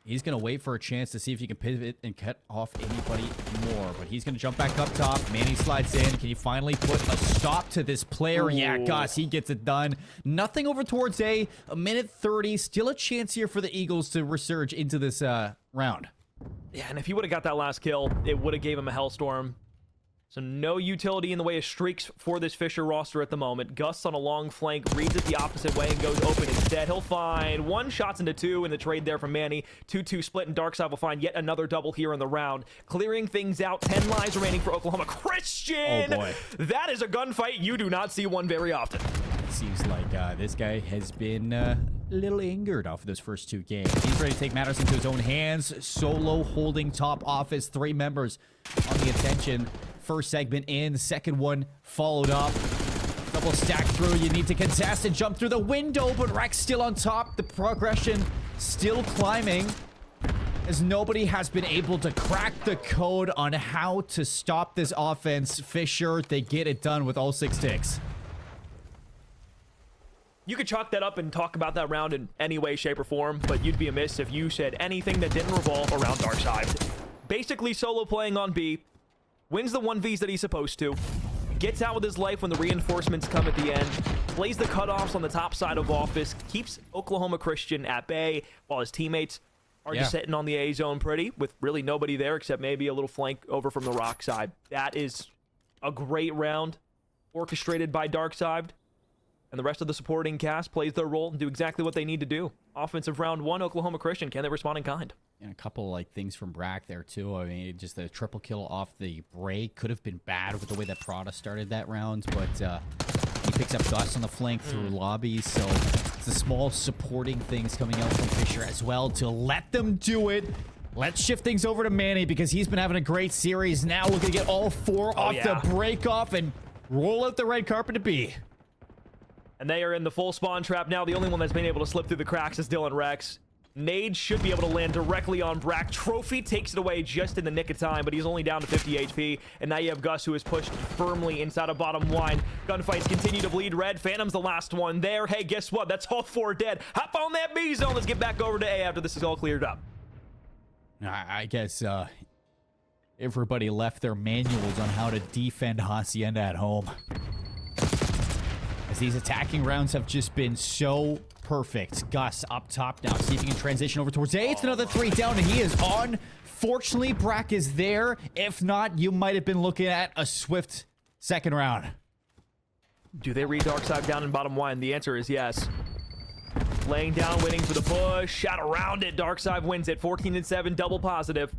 He's going to wait for a chance to see if he can pivot and cut off anybody more. But he's going to jump back up top. Manny slides in. Can he finally put a stop to this player? Ooh. Yeah, Gus, he gets it done. Nothing over towards A. A minute 30. Still a chance here for the Eagles to resurge into this round. Yeah, and if he would have got that last kill, it would have gave him a hellstorm. So no utility in the way of streaks for this Fisher roster at the moment. Gus on a long flank, reads it the opposite way and goes open instead. He'll find 1 shots into 2 in the trade there from Manny. 2-2 split, and Darkside will find yet another double here in the round. Clearing things out. 10 lives remaining for Oklahoma Christian. Oh boy. That is a gunfight. You do not see one very often. It seems like this guy has been a little angered off of those first 2 games. He's ready to take matters into his own hands. Solo holding top office. 3 members on the attention. First segment in, second one followed up. Double stack through. You need to contest and jump through the window, but Rex still on top. The progression still climbing, as nobody has been able to crack the code on how to stop this offense. Fisher, they get it done with all 6 ticks. You could chalk that up and talk about that round in any way, shape, or form, but you'd be amiss if you said anything that didn't revolve around Darkside. Basically solo playing on B, wins the 1Vs that he's supposed to, gets out with his life when the reinforcements come at the end, plays the cutoffs on the top side of office, keeps Oklahoma Christian at bay while his teammates are just sitting on the A zone pretty, with really nobody there except maybe a little flank over from the rock side. That is a great round, orchestrated by Darkside, and the rest of the supporting cast plays their role and do exactly what they need to do. Offensive round 1, Oklahoma Christian. Can they respond in kind? And a couple like things from Brack there too. I mean, just the triple kill off the break could have been bad with the way that Prada started that round, but he picks up Gus on the flank through lobbies, so it's the small supporting things coming out from Fisher as well to let them do it. Let's shift things over to Manny because he's been having a great series. Now looking to get all 4 off the break off and roll out the red carpet to B. And they are in the full spawn trap now. The only one that's been able to slip through the cracks is Dylan Rex. Nade should be able to land directly on Brack. Trophy takes it away just in the nick of time, but he's only down to 50 HP. And now you have Gus, who is pushed firmly inside of bottom line. Gunfights continue to bleed red. Phantom's the last one there. Hey, guess what? That's all 4 dead. Hop on that B zone. Let's get back over to A after this is all cleared up. I guess everybody left their manuals on how to defend Hacienda at home. As these attacking rounds have just been so perfect. Gus up top now. See if he can transition over towards A. It's another 3 down, and he is on. Fortunately, Brack is there. If not, you might have been looking at a swift second round. Do they read Darkside down in bottom line? The answer is yes. Laying down, waiting for the push. Shot around it. Darkside wins it. 14-7, double positive.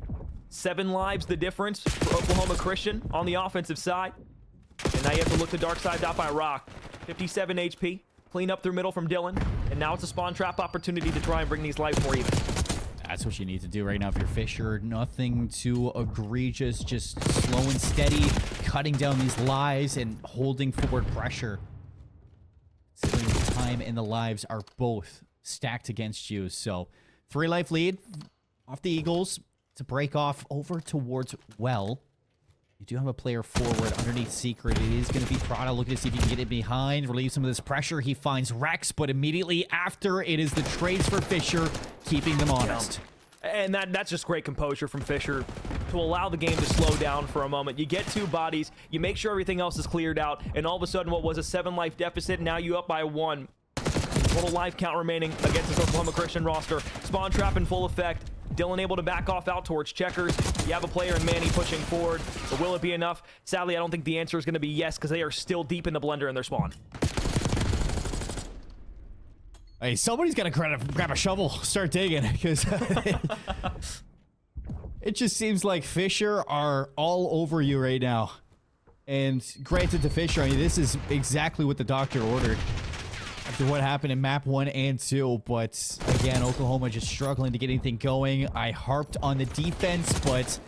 7 lives the difference for Oklahoma Christian on the offensive side. And now you have to look to Darkside out by Rock. 57 HP. Clean up through middle from Dylan. And now it's a spawn trap opportunity to try and bring these lives more even. That's what you need to do right now if you're Fisher. Nothing too egregious. Just slow and steady. Cutting down these lives and holding forward pressure. Considering the time and the lives are both stacked against you. So 3 life lead off the Eagles to break off over towards Well. You do have a player forward underneath Secret. It is going to be Prada looking to see if he can get it behind, relieve some of this pressure. He finds Rex, but immediately after, it is the trades for Fisher, keeping them honest. And that's just great composure from Fisher to allow the game to slow down for a moment. You get 2 bodies, you make sure everything else is cleared out, and all of a sudden what was a 7 life deficit, now you up by 1. Total life count remaining against this Oklahoma Christian roster. Spawn trap in full effect. Dylan able to back off out towards checkers. You have a player in Manny pushing forward, but will it be enough? Sadly, I don't think the answer is going to be yes, because they are still deep in the blender in their spawn. Hey, somebody's got to grab a shovel, start digging, because it just seems like Fisher are all over you right now. And granted to Fisher, I mean, this is exactly what the doctor ordered after what happened in map 1 and 2, but again, Oklahoma just struggling to get anything going. I harped on the defense, but as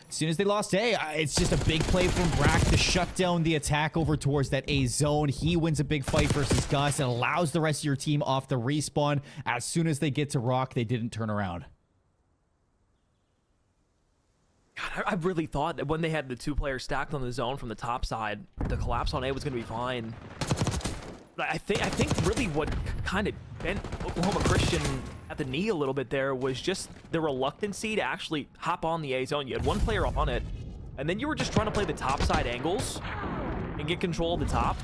soon as they lost A, it's just a big play from Brack to shut down the attack over towards that A zone. He wins a big fight versus Gus and allows the rest of your team off the respawn. As soon as they get to Rock, they didn't turn around. God, I really thought that when they had the 2 players stacked on the zone from the top side, the collapse on A was going to be fine. But I think really what kind of bent Oklahoma Christian at the knee a little bit there was just the reluctancy to actually hop on the A zone. You had 1 player on it, and then you were just trying to play the top side angles and get control of the top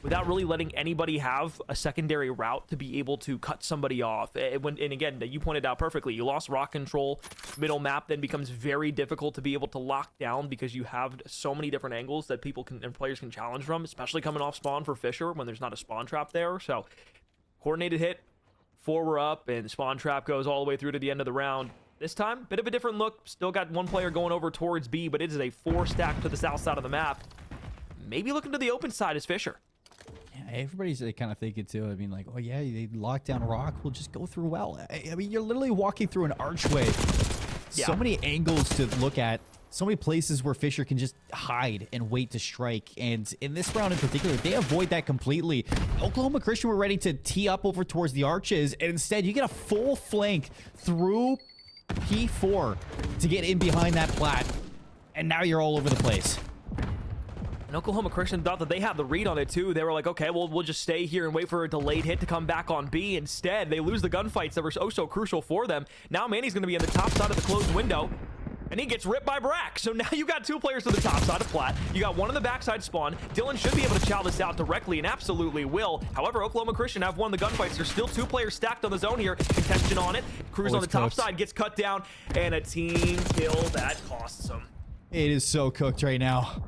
without really letting anybody have a secondary route to be able to cut somebody off. And again, you pointed out perfectly, you lost rock control. Middle map then becomes very difficult to be able to lock down because you have so many different angles that people can and players can challenge from, especially coming off spawn for Fisher when there's not a spawn trap there. So coordinated hit, 4 were up, and spawn trap goes all the way through to the end of the round. This time, bit of a different look. Still got 1 player going over towards B, but it is a 4 stack to the south side of the map. Maybe looking to the open side is Fisher. Everybody's kind of thinking too. I mean, like, oh yeah, they lock down Rock. We'll just go through Well. I mean, you're literally walking through an archway. Yeah. So many angles to look at. So many places where Fisher can just hide and wait to strike. And in this round in particular, they avoid that completely. Oklahoma Christian were ready to tee up over towards the arches, and instead you get a full flank through P4 to get in behind that plat. And now you're all over the place. And Oklahoma Christian thought that they had the read on it too. They were like, okay, well, we'll just stay here and wait for a delayed hit to come back on B. Instead, they lose the gunfights that were so crucial for them. Now Manny's going to be in the top side of the closed window, and he gets ripped by Brack. So now you got 2 players to the top side of plat. You got 1 on the backside spawn. Dylan should be able to chow this out directly and absolutely will. However, Oklahoma Christian have won the gunfights. There's still 2 players stacked on the zone here. Contention on it. Cruz on the top side gets cut down, and a team kill that costs them. It is so cooked right now.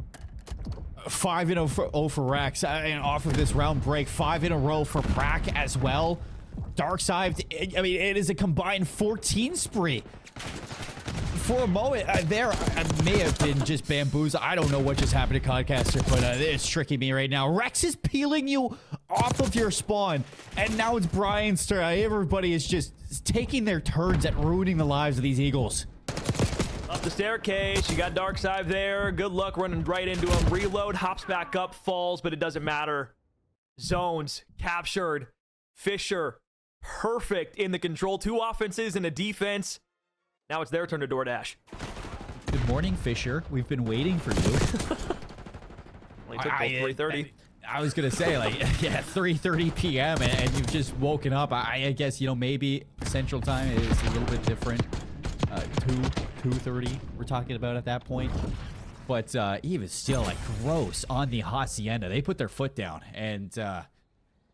5-0 for Rex, and off of this round break. 5 in a row for Brack as well. Darkside, I mean, it is a combined 14 spree. For a moment there, I may have been just bamboozled. I don't know what just happened to Codcaster, but it's tricking me right now. Rex is peeling you off of your spawn, and now it's Brian's turn. Everybody is just taking their turns at ruining the lives of these Eagles. Up the staircase, you got Darkside there. Good luck running right into him. Reload, hops back up, falls, but it doesn't matter. Zones captured. Fisher, perfect in the control. 2 offenses and a defense. Now it's their turn to DoorDash. Good morning, Fisher. We've been waiting for you. Only took till 3:30. I was gonna say, like, yeah, 3:30 p.m. and you've just woken up. I guess, you know, maybe Central Time is a little bit different. 2:30 we're talking about at that point. But even still, like, gross on the Hacienda. They put their foot down, and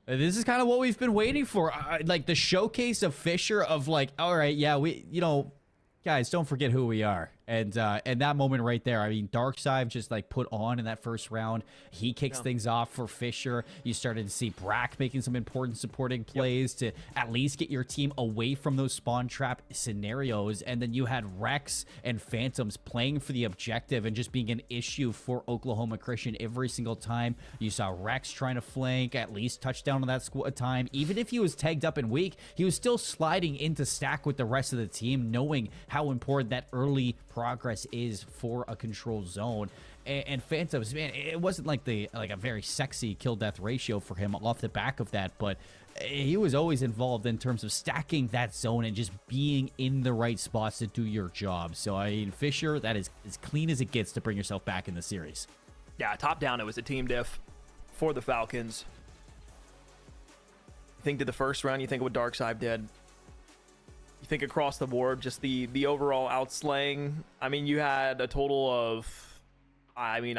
this is kind of what we've been waiting for. Like, the showcase of Fisher of, like, all right, yeah, we, you know, guys, don't forget who we are. And that moment right there, I mean, Darkside just, like, put on in that first round. He kicks things off for Fisher. You started to see Brack making some important supporting plays to at least get your team away from those spawn trap scenarios. And then you had Rex and Phantoms playing for the objective and just being an issue for Oklahoma Christian every single time. You saw Rex trying to flank, at least touchdown on that squad time. Even if he was tagged up and weak, he was still sliding into stack with the rest of the team, knowing how important that early progress is for a control zone. And Phantoms, man, it wasn't like a very sexy kill death ratio for him off the back of that, but he was always involved in terms of stacking that zone and just being in the right spots to do your job. So I mean, Fisher, that is as clean as it gets to bring yourself back in the series. Yeah, top down, it was a team diff for the Falcons. You think to the first round, you think of what Darkside did. You think across the board, just the overall outslaying. I mean, you had a total of, I mean,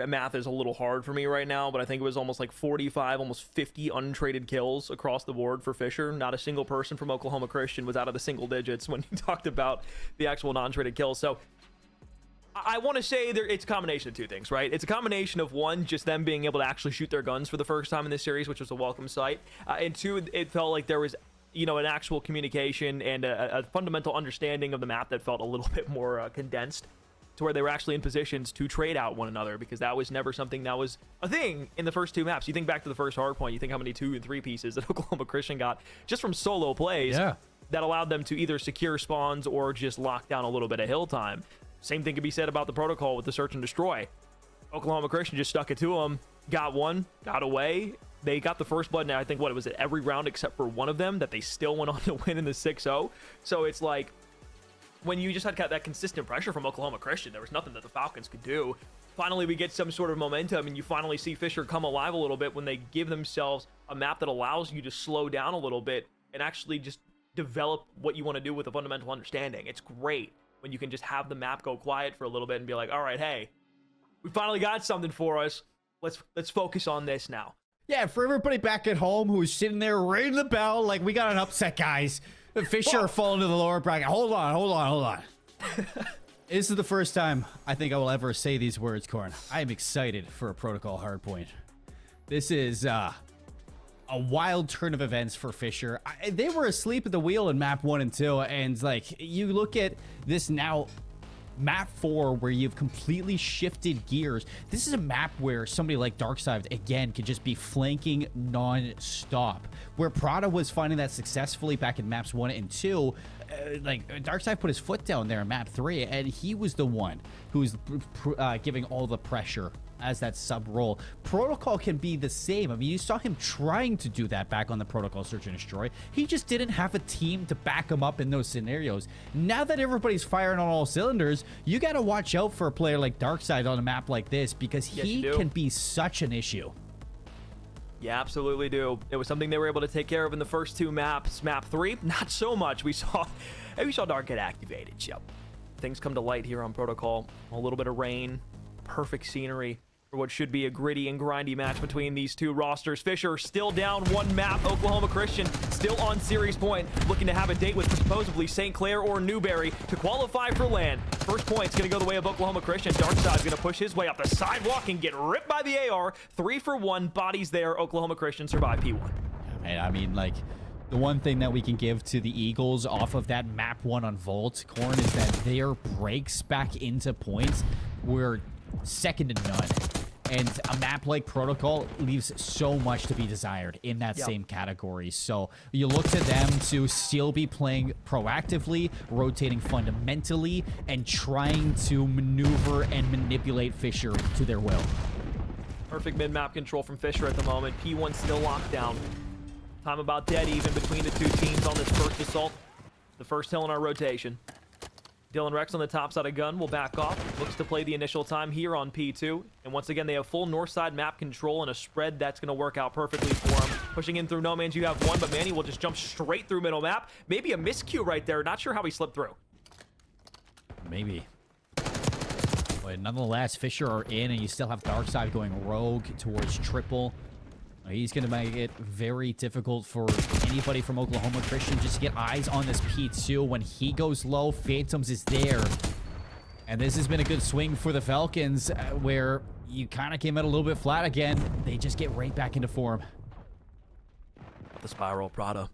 math is a little hard for me right now, but I think it was almost like 45, almost 50 untraded kills across the board for Fisher. Not a single person from Oklahoma Christian was out of the single digits when you talked about the actual non-traded kills. So I want to say it's a combination of 2 things, right? It's a combination of, 1, just them being able to actually shoot their guns for the first time in this series, which was a welcome sight. And 2, it felt like there was, you know, an actual communication and a fundamental understanding of the map that felt a little bit more condensed, to where they were actually in positions to trade out one another, because that was never something that was a thing in the first 2 maps. You think back to the first hardpoint, you think how many 2 and 3 pieces that Oklahoma Christian got just from solo plays that allowed them to either secure spawns or just lock down a little bit of hill time. Same thing could be said about the protocol with the search and destroy. Oklahoma Christian just stuck it to them, got one, got away. They got the first blood, and I think, what was it, every round except for one of them, that they still went on to win in the 6-0. So it's like, when you just had that consistent pressure from Oklahoma Christian, there was nothing that the Falcons could do. Finally, we get some sort of momentum, and you finally see Fisher come alive a little bit when they give themselves a map that allows you to slow down a little bit and actually just develop what you want to do with a fundamental understanding. It's great when you can just have the map go quiet for a little bit and be like, all right, hey, we finally got something for us. Let's focus on this now. Yeah, for everybody back at home who's sitting there ringing the bell, like, we got an upset, guys. Fisher falling to the lower bracket. Hold on. This is the first time I think I will ever say these words, Corn. I am excited for a protocol hardpoint. This is a wild turn of events for Fisher. They were asleep at the wheel in map 1 and 2, and, like, you look at this now, map 4, where you've completely shifted gears. This is a map where somebody like Darkside, again, could just be flanking non-stop. Where Prada was finding that successfully back in maps 1 and 2, like, Darkside put his foot down there in map 3, and he was the one who's giving all the pressure as that sub role. Protocol can be the same. I mean, you saw him trying to do that back on the Protocol Search and Destroy. He just didn't have a team to back him up in those scenarios. Now that everybody's firing on all cylinders, you got to watch out for a player like Darkside on a map like this, because he can be such an issue. You absolutely do. It was something they were able to take care of in the first 2 maps. Map 3, not so much. We saw Dark get activated. Yep. Things come to light here on Protocol. A little bit of rain, perfect scenery for what should be a gritty and grindy match between these 2 rosters. Fisher still down 1 map. Oklahoma Christian still on series point, looking to have a date with supposedly St. Clair or Newberry to qualify for LAN. First point's going to go the way of Oklahoma Christian. Darkside's going to push his way up the sidewalk and get ripped by the AR. 3 for 1, bodies there. Oklahoma Christian survive P1. And I mean, like, The one thing that we can give to the Eagles off of that map 1 on Volt, Corn, is that their breaks back into points were second to none. And a map like Protocol leaves so much to be desired in that same category. So you look to them to still be playing proactively, rotating fundamentally, and trying to maneuver and manipulate Fisher to their will. Perfect mid-map control from Fisher at the moment. P1 still locked down. Time about dead even between the two teams on this first assault. The first hill in our rotation. Dylan Rex on the top side of gun will back off. Looks to play the initial time here on P2. And once again, they have full north side map control and a spread that's going to work out perfectly for them. Pushing in through no man's, you have one, but Manny will just jump straight through middle map. Maybe a miscue right there. Not sure how he slipped through. Maybe. But nonetheless, Fisher are in, and you still have Darkside going rogue towards triple. He's going to make it very difficult for anybody from Oklahoma Christian just to get eyes on this P2. When he goes low, Phantoms is there. And this has been a good swing for the Falcons, where you kind of came out a little bit flat again. They just get right back into form. The Spiral Prado.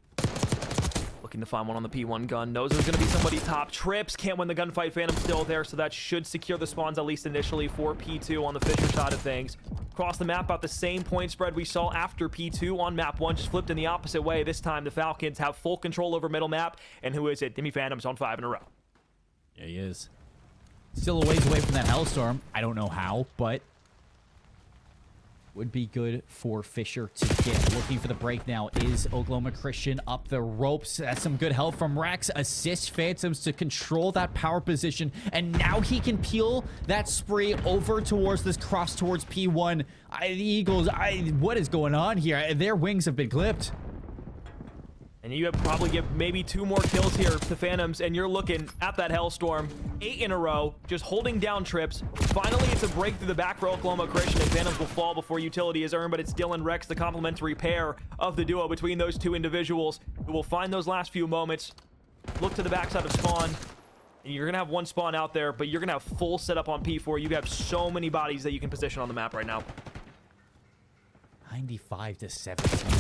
Looking to find one on the P1 gun. Knows there's going to be somebody top. Trips. Can't win the gunfight. Phantom still there, so that should secure the spawns, at least initially, for P2 on the Fisher side of things. Across the map, about the same point spread we saw after P2 on map 1, just flipped in the opposite way. This time, the Falcons have full control over middle map. And who is it? Demi Phantoms on 5 in a row. Yeah, he is. Still a ways away from that Hellstorm. I don't know how, but would be good for Fisher to get. Looking for the break now is Oklahoma Christian up the ropes. That's some good help from Rex. Assist Phantoms to control that power position. And now he can peel that spree over towards this cross towards P1. The Eagles, what is going on here? Their wings have been clipped. And you have probably give maybe 2 more kills here to Phantoms, and you're looking at that Hellstorm. 8 in a row, just holding down Trips. Finally, it's a break through the back for Oklahoma Christian, and Phantoms will fall before utility is earned, but it's Dylan Rex, the complementary pair of the duo between those two individuals, who will find those last few moments. Look to the backside of spawn, and you're going to have one spawn out there, but you're going to have full setup on P4. You have so many bodies that you can position on the map right now. 95 to 17.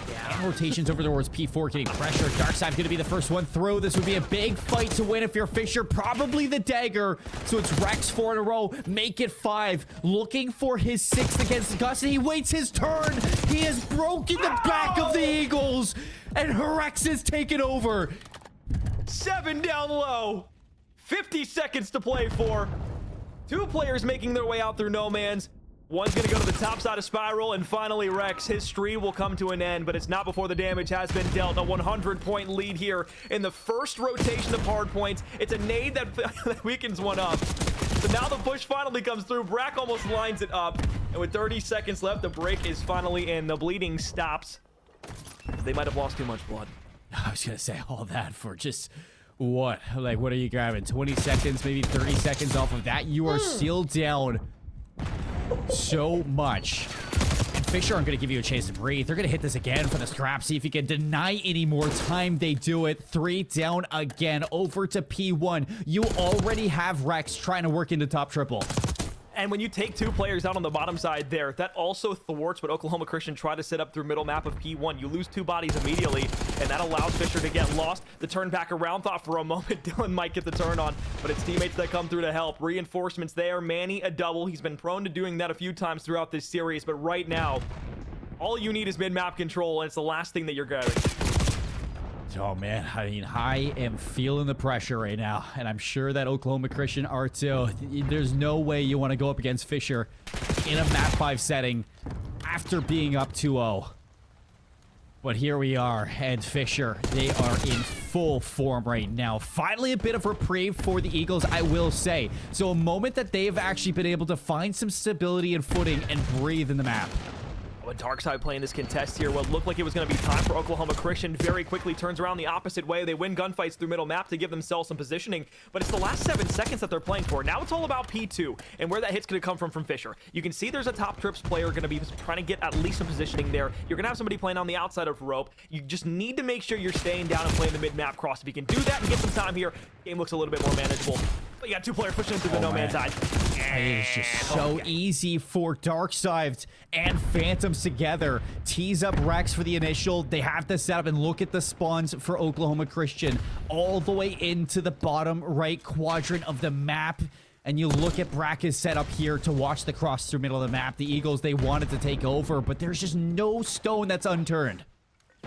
Yeah. And rotations over towards P4 getting pressure. Darkside going to be the first one through. This would be a big fight to win if you're Fisher. Probably the dagger. So it's Rex 4 in a row. Make it 5. Looking for his 6th against Gus. And he waits his turn. He has broken the back of the Eagles. And Rex is taken over. 7 down low. 50 seconds to play for. 2 players making their way out through no man's. One's going to go to the top side of Spiral, and finally Rex. His stream will come to an end, but it's not before the damage has been dealt. A 100-point lead here in the first rotation of hard points. It's a nade that weakens one up. So now the push finally comes through. Brack almost lines it up, and with 30 seconds left, the break is finally in. The bleeding stops. They might have lost too much blood. I was going to say all that for just... what? Like, what are you grabbing? 20 seconds, maybe 30 seconds off of that? You are still down so much. And Fisher aren't going to give you a chance to breathe. They're going to hit this again for the scrap. See if you can deny any more time. They do it. 3 down again. Over to P1. You already have Rex trying to work into top triple. And when you take 2 players out on the bottom side there, that also thwarts what Oklahoma Christian tried to set up through middle map of P1. You lose 2 bodies immediately, and that allows Fisher to get lost. The turn back around, thought for a moment Dylan might get the turn on, but it's teammates that come through to help. Reinforcements there. Manny, a double. He's been prone to doing that a few times throughout this series, but right now, all you need is mid-map control, and it's the last thing that you're grabbing. Oh, man. I mean, I am feeling the pressure right now, and I'm sure that Oklahoma Christian are too. There's no way you want to go up against Fisher in a map 5 setting after being up 2-0. But here we are, and Fisher, they are in full form right now. Finally, a bit of reprieve for the Eagles, I will say. So a moment that they have actually been able to find some stability and footing and breathe in the map. When Darkside playing this contest here, what looked like it was going to be time for Oklahoma Christian very quickly turns around the opposite way. They win gunfights through middle map to give themselves some positioning, but it's the last 7 seconds that they're playing for. Now it's all about P2 and where that hit's going to come from Fisher. You can see there's a top trips player going to be trying to get at least some positioning there. You're going to have somebody playing on the outside of rope. You just need to make sure you're staying down and playing the mid-map cross. If you can do that and get some time here, game looks a little bit more manageable. But you got 2 players pushing through the no man's side. It is just so easy for Darkside and Phantoms together. Tease up Rex for the initial. They have the setup, and look at the spawns for Oklahoma Christian all the way into the bottom right quadrant of the map. And you look at Brack's setup here to watch the cross through middle of the map. The Eagles, they wanted to take over, but there's just no stone that's unturned.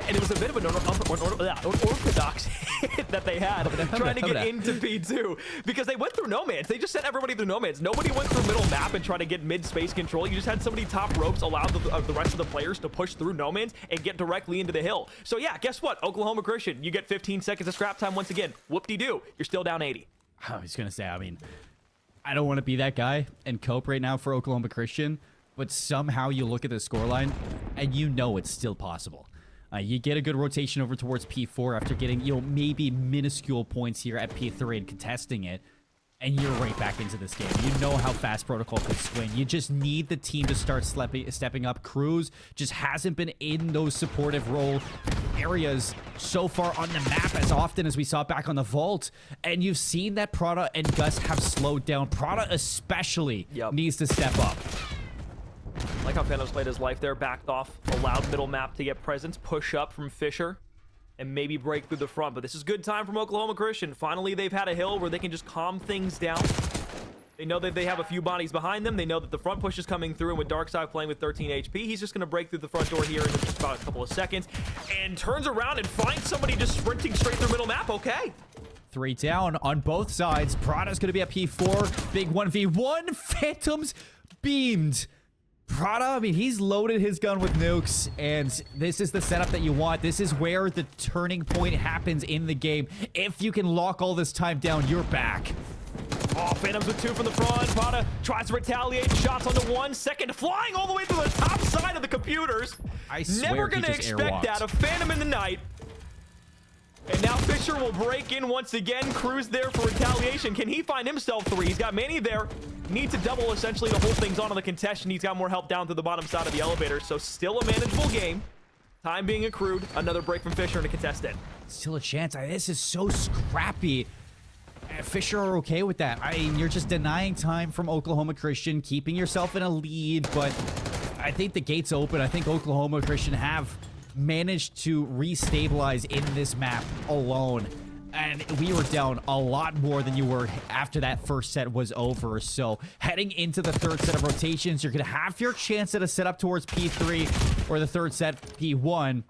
And it was a bit of an orthodox hit that they had trying to get into P2 because they went through no man's. They just sent everybody through no man's. Nobody went through middle map and tried to get mid-space control. You just had somebody top ropes, allowed the rest of the players to push through no man's and get directly into the hill. So yeah, guess what? Oklahoma Christian, you get 15 seconds of scrap time once again. Whoop-de-doo. You're still down 80. I was going to say, I mean, I don't want to be that guy and cope right now for Oklahoma Christian, but somehow you look at the scoreline and you know it's still possible. You get a good rotation over towards P4 after getting, maybe minuscule points here at P3 and contesting it, and you're right back into this game. You know how fast Protocol could swing. You just need the team to start stepping up. Cruz just hasn't been in those supportive role areas so far on the map as often as we saw back on the Vault, and you've seen that Prada and Gus have slowed down. Prada especially needs to step up. Like how Phantoms played his life there, backed off, allowed middle map to get presence, push up from Fisher, and maybe break through the front. But this is good time from Oklahoma Christian. Finally, they've had a hill where they can just calm things down. They know that they have a few bodies behind them. They know that the front push is coming through, and with Darkside playing with 13 HP, he's just going to break through the front door here in just about a couple of seconds, and turns around and finds somebody just sprinting straight through middle map. Okay. 3 down on both sides. Prada's going to be at P4. Big 1v1. Phantoms beamed. Prada, I mean, he's loaded his gun with nukes, and this is the setup that you want. This is where the turning point happens in the game. If you can lock all this time down, you're back. Oh, Phantoms with 2 from the front. Prada tries to retaliate. Shots onto 1 second. Flying all the way to the top side of the computers. I swear never going to expect that. A Phantom in the night. And now Fisher will break in once again. Cruz there for retaliation. Can he find himself 3? He's got Manny there. Needs to double essentially to hold things on the contestant. He's got more help down to the bottom side of the elevator. So still a manageable game. Time being accrued. Another break from Fisher and a contestant. Still a chance. This is so scrappy. Fisher are okay with that. I mean, you're just denying time from Oklahoma Christian, keeping yourself in a lead, but I think the gate's open. I think Oklahoma Christian have managed to restabilize in this map alone, and we were down a lot more than you were after that first set was over. So heading into the third set of rotations, you're gonna have your chance at a setup towards P3 or the third set P1.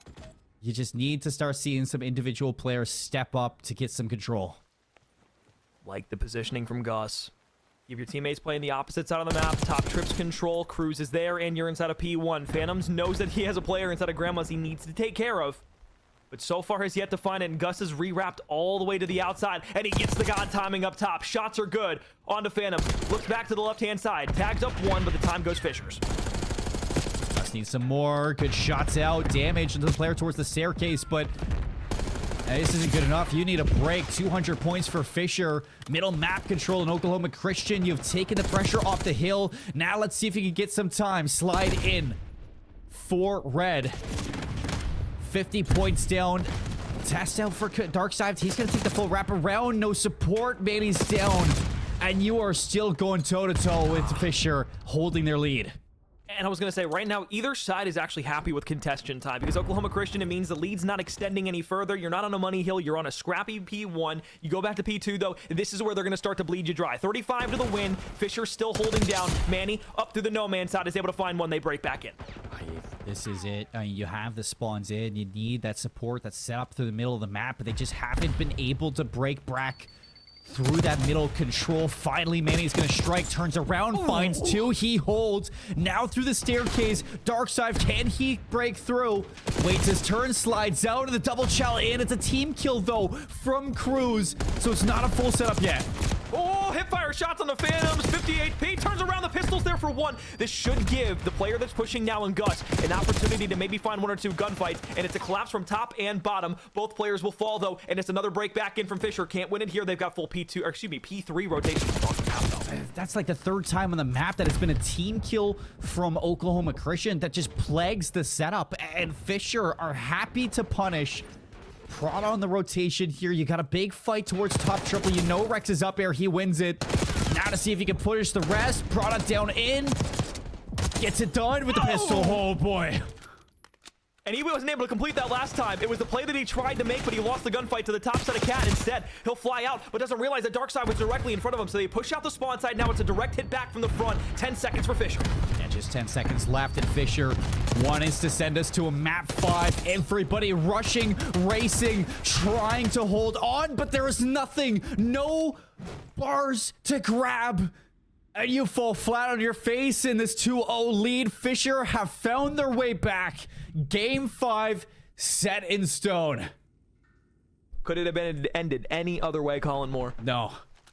You just need to start seeing some individual players step up to get some control. Like the positioning from Gus. Give your teammates playing the opposite side of the map. Top trips control. Cruz is there, and you're inside of P1. Phantoms knows that he has a player inside of Grandma's he needs to take care of. But so far has yet to find it, and Gus is re-wrapped all the way to the outside, and he gets the god timing up top. Shots are good. On to Phantom. Looks back to the left-hand side. Tags up 1, but the time goes Fisher's. Gus needs some more. Good shots out. Damage into the player towards the staircase, but this isn't good enough. You need a break. 200 points for Fisher. Middle map control in Oklahoma Christian. You've taken the pressure off the hill. Now let's see if you can get some time. Slide in for red. 50 points down. Test out for Darkside. He's going to take the full wrap around. No support. Manny's down. And you are still going toe-to-toe with Fisher holding their lead. And I was going to say, right now, either side is actually happy with contestation time because Oklahoma Christian, it means the lead's not extending any further. You're not on a money hill. You're on a scrappy P1. You go back to P2, though. This is where they're going to start to bleed you dry. 35 to the win. Fisher still holding down. Manny up through the no man side is able to find one. They break back in. This is it. I mean, you have the spawns in. You need that support that's set up through the middle of the map, but they just haven't been able to break Brack through that middle control. Finally, Manny's gonna strike, turns around, finds 2, he holds. Now through the staircase, Darkside, can he break through? Waits his turn, slides out of the double chow in. It's a team kill though from Cruz, so it's not a full setup yet. Oh, hipfire shots on the Phantoms, 50 HP, turns around, the pistol's there for 1. This should give the player that's pushing now in Gus an opportunity to maybe find 1 or 2 gunfights, and it's a collapse from top and bottom. Both players will fall though, and it's another break back in from Fisher. Can't win it here. They've got full P2, or excuse me, P3 rotation. That's like the 3rd time on the map that it's been a team kill from Oklahoma Christian that just plagues the setup, and Fisher are happy to punish Prada on the rotation here. You got a big fight towards top triple. You know Rex is up air. He wins it. Now to see if he can punish the rest. Prada down in. Gets it done with the pistol. Oh, boy. And he wasn't able to complete that last time. It was the play that he tried to make, but he lost the gunfight to the top side of Cat. Instead, he'll fly out, but doesn't realize that Dark Side was directly in front of him, so they push out the spawn side. Now it's a direct hit back from the front. 10 seconds for Fisher. And just 10 seconds left, and Fisher wanting to send us to a map 5. Everybody rushing, racing, trying to hold on, but there is nothing. No bars to grab. And you fall flat on your face in this 2-0 lead. Fisher have found their way back. Game 5 set in stone. Could it have been ended any other way, Colin Moore? No.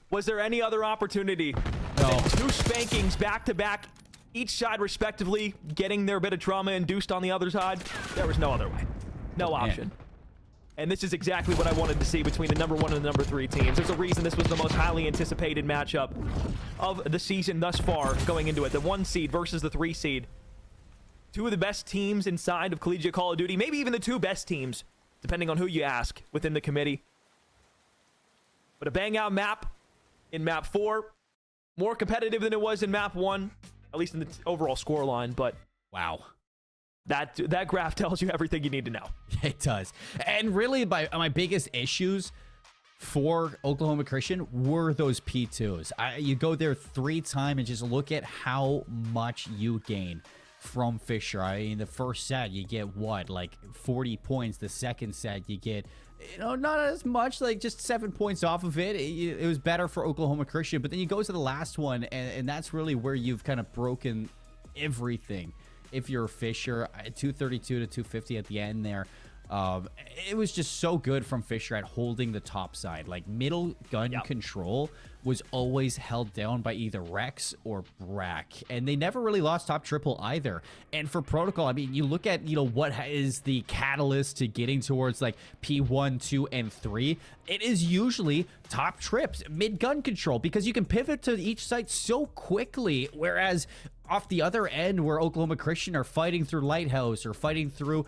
Was there any other opportunity? No. Than 2 spankings back to back, each side respectively getting their bit of trauma induced on the other side? There was no other way. No option. Man. And this is exactly what I wanted to see between the number 1 and the number 3 teams. There's a reason this was the most highly anticipated matchup of the season thus far going into it. The 1 seed versus the 3 seed. 2 of the best teams inside of collegiate Call of Duty. Maybe even the 2 best teams, depending on who you ask within the committee. But a bang out map in map 4. More competitive than it was in map 1. At least in the overall scoreline, but wow. That graph tells you everything you need to know. It does. And really, my biggest issues for Oklahoma Christian were those P2s. You go there 3 times and just look at how much you gain from Fisher. I mean, the first set, you get what? Like 40 points. The second set, you get, you know, not as much, like just 7 points off of it. It was better for Oklahoma Christian. But then you go to the last one, and that's really where you've kind of broken everything. If you're Fisher, 232 to 250 at the end there. It was just so good from Fisher at holding the top side. Like, middle gun control was always held down by either Rex or Brack, and they never really lost top triple either. And for Protocol, I mean, you look at, you know, what is the catalyst to getting towards like P1, 2, and 3. It is usually top trips, mid gun control, because you can pivot to each site so quickly, whereas off the other end, where Oklahoma Christian are fighting through Lighthouse or fighting through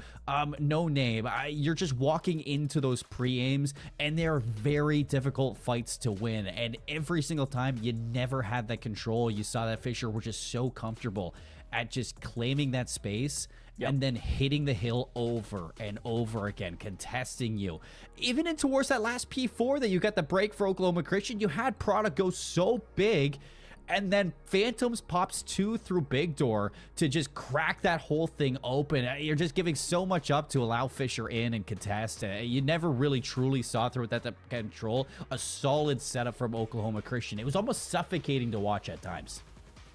No Name, you're just walking into those pre-aims, and they're very difficult fights to win. And every single time, you never had that control. You saw that Fisher were just so comfortable at just claiming that space and then hitting the hill over and over again, contesting you. Even in towards that last P4 that you got the break for Oklahoma Christian, you had Prada go so big. And then Phantoms pops 2 through Big Door to just crack that whole thing open. You're just giving so much up to allow Fisher in and contest. You never really truly saw through that control. A solid setup from Oklahoma Christian. It was almost suffocating to watch at times.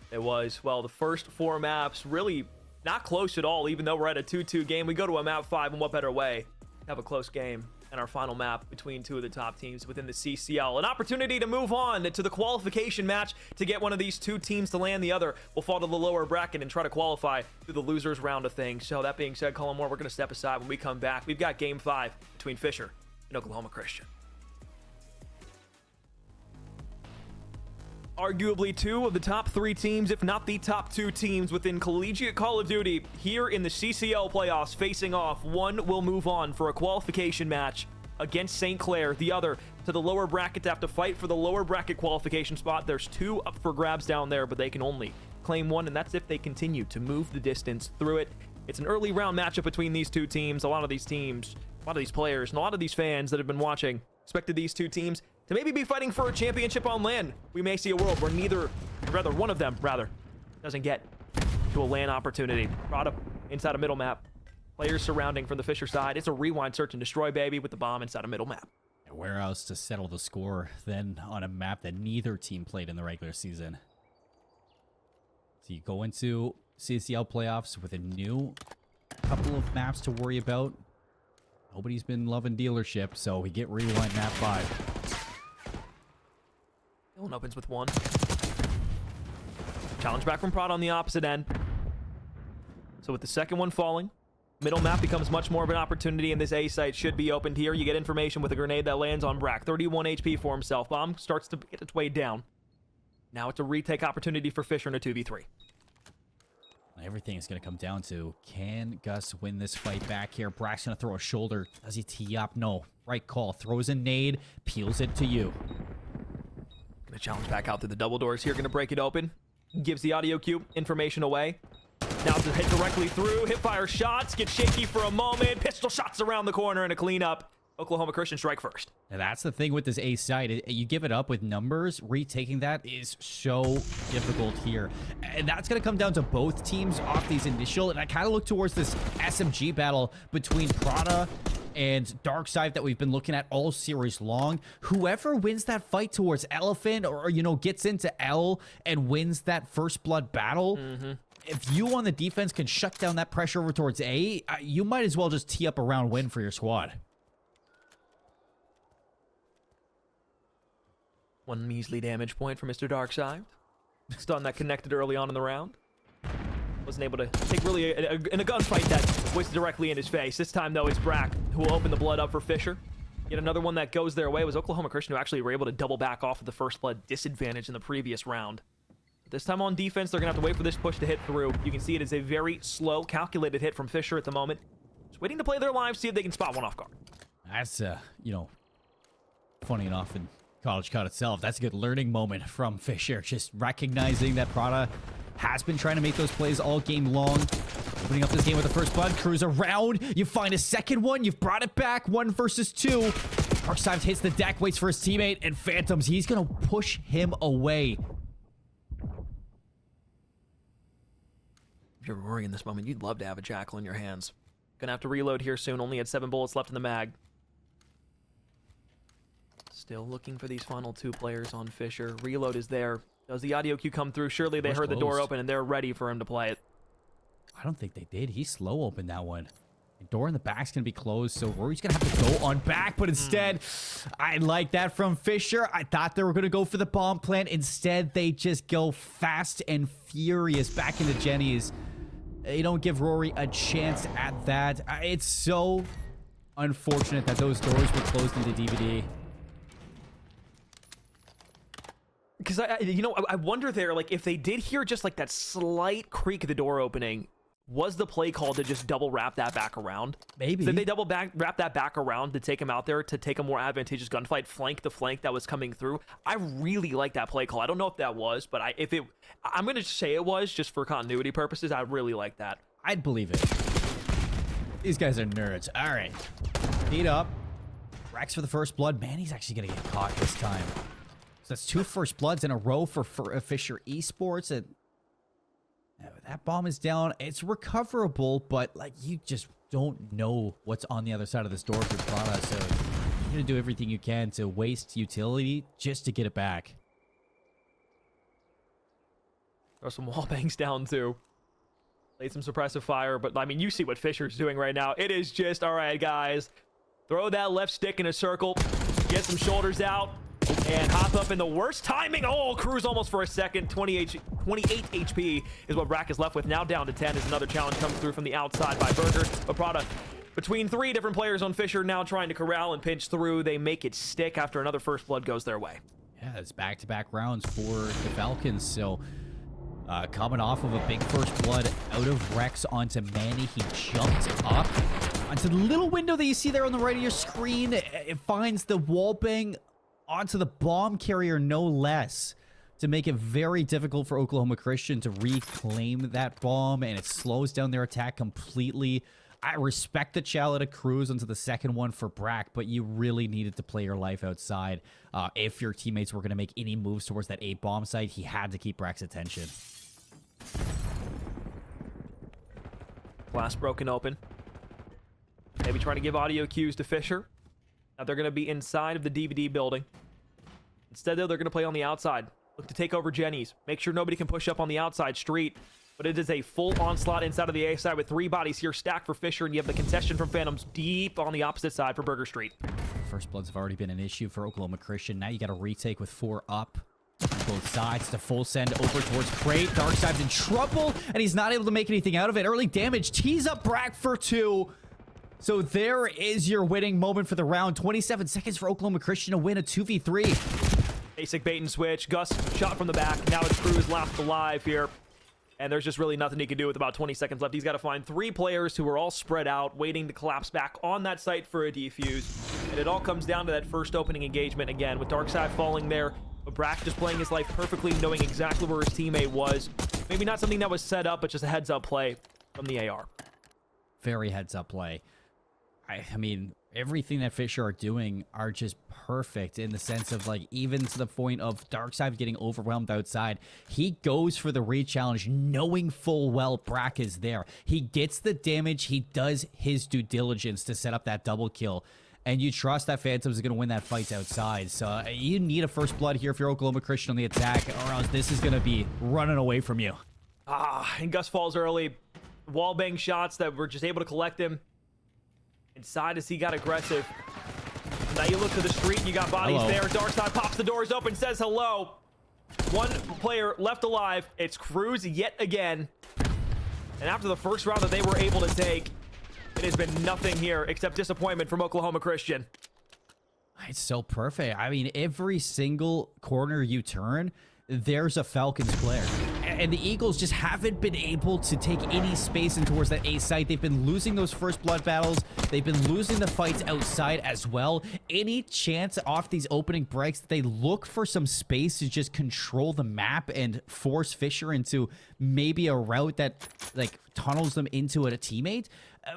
It was. Well, the first 4 maps really not close at all. Even though we're at a 2-2 game, we go to a map 5, and what better way to have a close game and our final map between 2 of the top teams within the CCL. An opportunity to move on to the qualification match to get one of these 2 teams to land. The other will fall to the lower bracket and try to qualify through the losers round of things. So that being said, Colin Moore, we're going to step aside. When we come back, we've got game 5 between Fisher and Oklahoma Christian. Arguably 2 of the top 3 teams, if not the top 2 teams within collegiate Call of Duty here in the CCL playoffs facing off. One will move on for a qualification match against St. Clair. The other to the lower bracket to have to fight for the lower bracket qualification spot. There's 2 up for grabs down there, but they can only claim 1, and that's if they continue to move the distance through it. It's an early round matchup between these 2 teams. A lot of these teams, a lot of these players, and a lot of these fans that have been watching expected these 2 teams to maybe be fighting for a championship on LAN. We may see a world where one of them doesn't get to a LAN opportunity. Prada inside a middle map. Players surrounding from the Fisher side. It's a rewind search and destroy, baby, with the bomb inside a middle map. Where else to settle the score than on a map that neither team played in the regular season? So you go into CCL playoffs with a new couple of maps to worry about. Nobody's been loving dealership, so we get rewind map 5. Dylan opens with 1. Challenge back from Prada on the opposite end. So with the second one falling, middle map becomes much more of an opportunity, and this A site should be opened here. You get information with a grenade that lands on Brack. 31 HP for himself. Bomb starts to get its way down. Now it's a retake opportunity for Fisher in a 2v3. Everything is going to come down to, can Gus win this fight back here? Brack's going to throw a shoulder. Does he tee up? No. Right call. Throws a nade. Peels it to you. Gonna challenge back out through the double doors here. Gonna break it open. Gives the audio cue information away. Now to hit directly through. Hip fire shots. Get shaky for a moment. Pistol shots around the corner and a cleanup. Oklahoma Christian strike first. Now that's the thing with this A side. You give it up with numbers. Retaking that is so difficult here. And that's going to come down to both teams off these initial. And I kind of look towards this SMG battle between Prada and Darkside that we've been looking at all series long. Whoever wins that fight towards Elephant or you know, gets into L and wins that first blood battle, if you on the defense can shut down that pressure over towards A, you might as well just tee up a round win for your squad. One measly damage point for Mr. Darkside. Stun that connected early on in the round. Wasn't able to take really in a gunfight that was directly in his face. This time, though, it's Brack who will open the blood up for Fisher. Yet another one that goes their way was Oklahoma Christian, who actually were able to double back off of the first blood disadvantage in the previous round. This time on defense, they're going to have to wait for this push to hit through. You can see it is a very slow, calculated hit from Fisher at the moment. Just waiting to play their lives, see if they can spot one off guard. That's, you know, funny enough, and College CUT itself, that's a good learning moment from Fisher. Just recognizing that Prada has been trying to make those plays all game long. Opening up this game with the first blood. Cruise around. You find a second one. You've brought it back. 1 versus 2. Darkside hits the deck, waits for his teammate, and Phantoms, he's going to push him away. If you're Rory in this moment, you'd love to have a Jackal in your hands. Gonna have to reload here soon. Only had 7 bullets left in the mag. Still looking for these final 2 players on Fisher. Reload is there. Does the audio cue come through? Surely they heard the door open and they're ready for him to play it. I don't think they did. He slow opened that one. The door in the back's going to be closed, so Rory's going to have to go on back. But instead, I like that from Fisher. I thought they were going to go for the bomb plant. Instead, they just go fast and furious back into Jenny's. They don't give Rory a chance at that. It's so unfortunate that those doors were closed into DVD. Because I wonder there, like, if they did hear just like that slight creak of the door opening, was the play call to just double wrap that back around? Maybe. Did they wrap that back around to take him out there to take a more advantageous gunfight, flank the flank that was coming through? I really like that play call. I don't know if that was, but I'm gonna say it was just for continuity purposes. I really like that. I'd believe it. These guys are nerds. All right, beat up. Rex for the first blood. Man, he's actually gonna get caught this time. So that's 2 first bloods in a row for Fisher Esports. And that bomb is down. It's recoverable, but like you just don't know what's on the other side of this door for Prada. So you're gonna do everything you can to waste utility just to get it back. There's some wall bangs down too. Laid some suppressive fire, but I mean, you see what Fisher's doing right now. It is just, all right, guys, throw that left stick in a circle, get some shoulders out, and hop up in the worst timing. Oh, cruise almost for a second. 28 HP is what Brack is left with. Now down to 10 as another challenge comes through from the outside by Burger. But Prada, between 3 different players on Fisher, now trying to corral and pinch through. They make it stick after another first blood goes their way. Yeah, it's back-to-back rounds for the Falcons. So coming off of a big first blood out of Rex onto Manny, he jumped up onto the little window that you see there on the right of your screen. It finds the wall bang onto the bomb carrier, no less, to make it very difficult for Oklahoma Christian to reclaim that bomb, and it slows down their attack completely. I respect the Chala to cruise onto the second one for Brack, but you really needed to play your life outside. If your teammates were going to make any moves towards that A bomb site, he had to keep Brack's attention. Glass broken open. Maybe trying to give audio cues to Fisher. Now they're going to be inside of the DVD building. Instead, though, they're going to play on the outside. Look to take over Jenny's. Make sure nobody can push up on the outside street. But it is a full onslaught inside of the A side with 3 bodies here stacked for Fisher, and you have the contestation from Phantoms deep on the opposite side for Burger Street. First bloods have already been an issue for Oklahoma Christian. Now you got a retake with 4 up. Both sides to full send over towards Crate. Darkside's in trouble, and he's not able to make anything out of it. Early damage tees up Brack for 2. So there is your winning moment for the round. 27 seconds for Oklahoma Christian to win a 2v3. Basic bait and switch. Gus shot from the back. Now it's Cruz left alive here. and there's just really nothing he can do with about 20 seconds left. He's got to find 3 players who are all spread out, waiting to collapse back on that site for a defuse. And it all comes down to that first opening engagement again, with Darkside falling there, but Brack just playing his life perfectly, knowing exactly where his teammate was. Maybe not something that was set up, but just a heads-up play from the AR. Very heads-up play. I mean, everything that Fisher are doing are just perfect in the sense of, like, even to the point of Darkside getting overwhelmed outside. He goes for the re-challenge knowing full well Brack is there. He gets the damage. He does his due diligence to set up that double kill. And you trust that Phantoms is going to win that fight outside. So you need a first blood here if you're Oklahoma Christian on the attack, or else this is going to be running away from you. And Gus falls early. Wallbang shots that were just able to collect him. Inside as he got aggressive. Now you look to the street, you got bodies there. Darkside pops the doors open, says hello. One player left alive. It's Cruz yet again. And after the first round that they were able to take, it has been nothing here except disappointment from Oklahoma Christian. It's so perfect. I mean, every single corner you turn, there's a Falcons player. And the Eagles just haven't been able to take any space in towards that A site. They've been losing those first blood battles. They've been losing the fights outside as well. Any chance off these opening breaks, they look for some space to just control the map and force Fisher into maybe a route that, like, tunnels them into a teammate.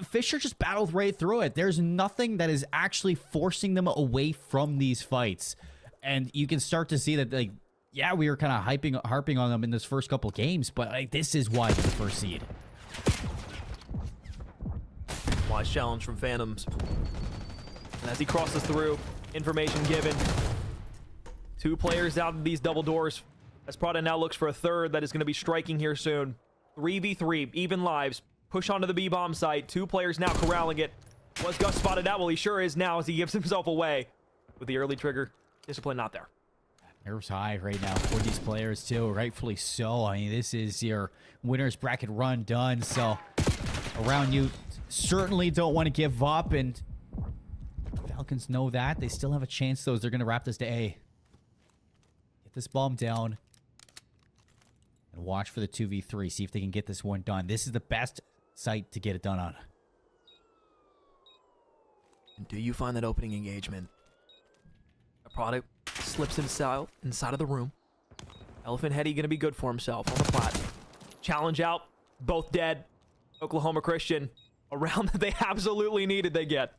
Fisher just battled right through it. There's nothing that is actually forcing them away from these fights. And you can start to see that, like, yeah, we were kind of harping on them in this first couple games, but, like, this is why they're the first seed. Wise challenge from Phantoms. And as he crosses through, information given. 2 players out of these double doors. As Prada now looks for a third that is going to be striking here soon. 3v3, even lives. Push onto the B-bomb site. 2 players now corralling it. Was Gus spotted out? Well, he sure is now as he gives himself away. With the early trigger, discipline not there. Nerves high right now for these players, too. Rightfully so. I mean, this is your winner's bracket run done. So, around you certainly don't want to give up. And Falcons know that. They still have a chance, though, as they're going to wrap this to A. Get this bomb down. And watch for the 2v3. See if they can get this one done. This is the best site to get it done on. Do you find that opening engagement? A product slips inside of the room. Elephant Heady gonna be good for himself on the plat. Challenge out, both dead. Oklahoma Christian, a round that they absolutely needed, they get.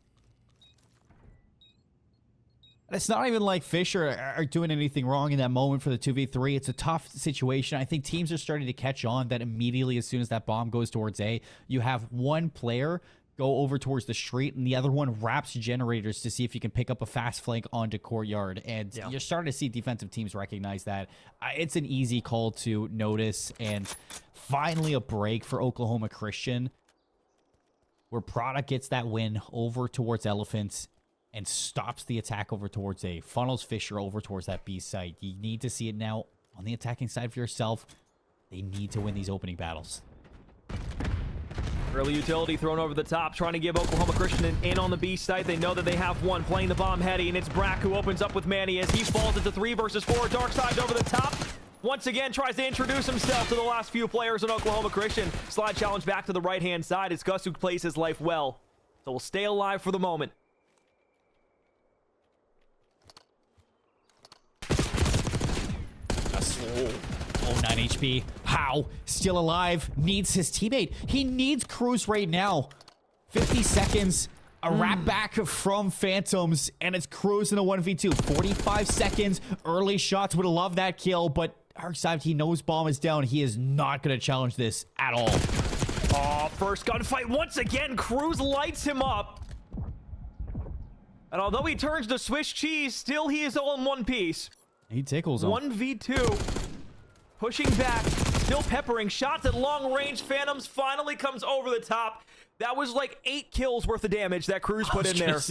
It's not even like Fisher are doing anything wrong in that moment for the 2v3. It's a tough situation. I think teams are starting to catch on that immediately as soon as that bomb goes towards A. You have one player go over towards the street, and the other one wraps generators to see if you can pick up a fast flank onto courtyard. And you're starting to see defensive teams recognize that. It's an easy call to notice, and finally a break for Oklahoma Christian, where Product gets that win over towards Elephants and stops the attack over towards A. Funnels Fisher over towards that B site. You need to see it now on the attacking side for yourself. They need to win these opening battles. Early utility thrown over the top, trying to give Oklahoma Christian an in on the B site. They know that they have one, playing the bomb Heady, and it's Brack who opens up with Manny as he falls into 3 versus 4. Darkside over the top. Once again, tries to introduce himself to the last few players in Oklahoma Christian. Slide challenge back to the right-hand side. It's Gus who plays his life well. So we'll stay alive for the moment. Gus, 9 HP. How? Still alive. Needs his teammate. He needs Cruz right now. 50 seconds. A wrap back from Phantoms, and it's Cruz in a 1v2. 45 seconds. Early shots. Would have loved that kill, but Darkside, he knows bomb is down. He is not going to challenge this at all. Oh, first gunfight once again. Cruz lights him up. And although he turns to Swiss cheese, still he is all in one piece. He tickles him. 1v2. Pushing back, still peppering shots at long range. Phantoms finally comes over the top. That was like 8 kills worth of damage that Cruz put in there.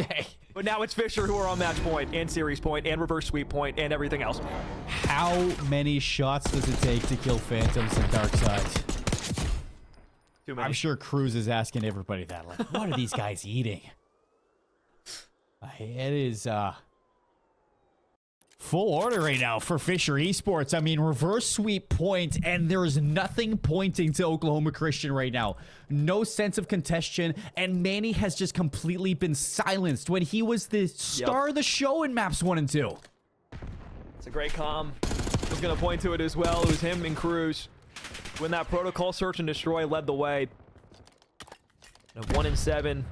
But now it's Fisher who are on match point and series point and reverse sweep point and everything else. How many shots does it take to kill Phantoms and Darkside? Too many. I'm sure Cruz is asking everybody that. Like, what are these guys eating? It is Full order right now for Fisher Esports. I mean, reverse sweep point, and there's nothing pointing to Oklahoma Christian right now. No sense of contention, and Manny has just completely been silenced when he was the star of the show in maps 1 and 2. It's a great comm. I was going to point to it as well. It was him and Cruz. When that protocol search and destroy led the way. 1 and 7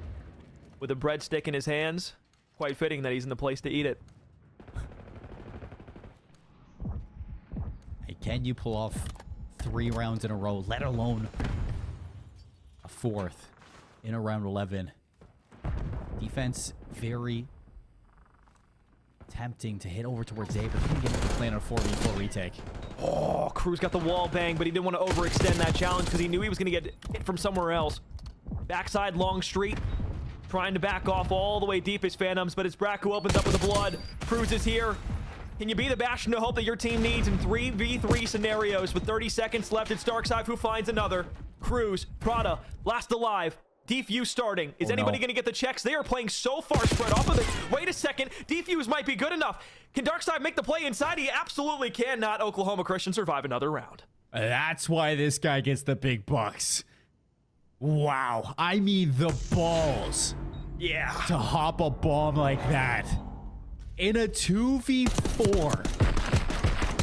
with a breadstick in his hands. Quite fitting that he's in the place to eat it. Can you pull off 3 rounds in a row, let alone a 4th in a round 11? Defense very tempting to hit over towards A, but he didn't get to plan on a 4v4 retake. Oh, Cruz got the wall bang, but he didn't want to overextend that challenge because he knew he was going to get hit from somewhere else. Backside long street, trying to back off all the way deep as Phantoms, but it's Brack who opens up with the blood. Cruz is here. Can you be the bastion to hope that your team needs in 3v3 scenarios? With 30 seconds left, it's Darkside who finds another. Cruz, Prada, last alive. Defuse starting. Is anybody going to get the checks? They are playing so far spread off of it. Wait a second. Defuse might be good enough. Can Darkside make the play inside? He absolutely cannot. Oklahoma Christian survive another round. That's why this guy gets the big bucks. Wow. I mean, the balls. Yeah. To hop a bomb like that. In a 2v4,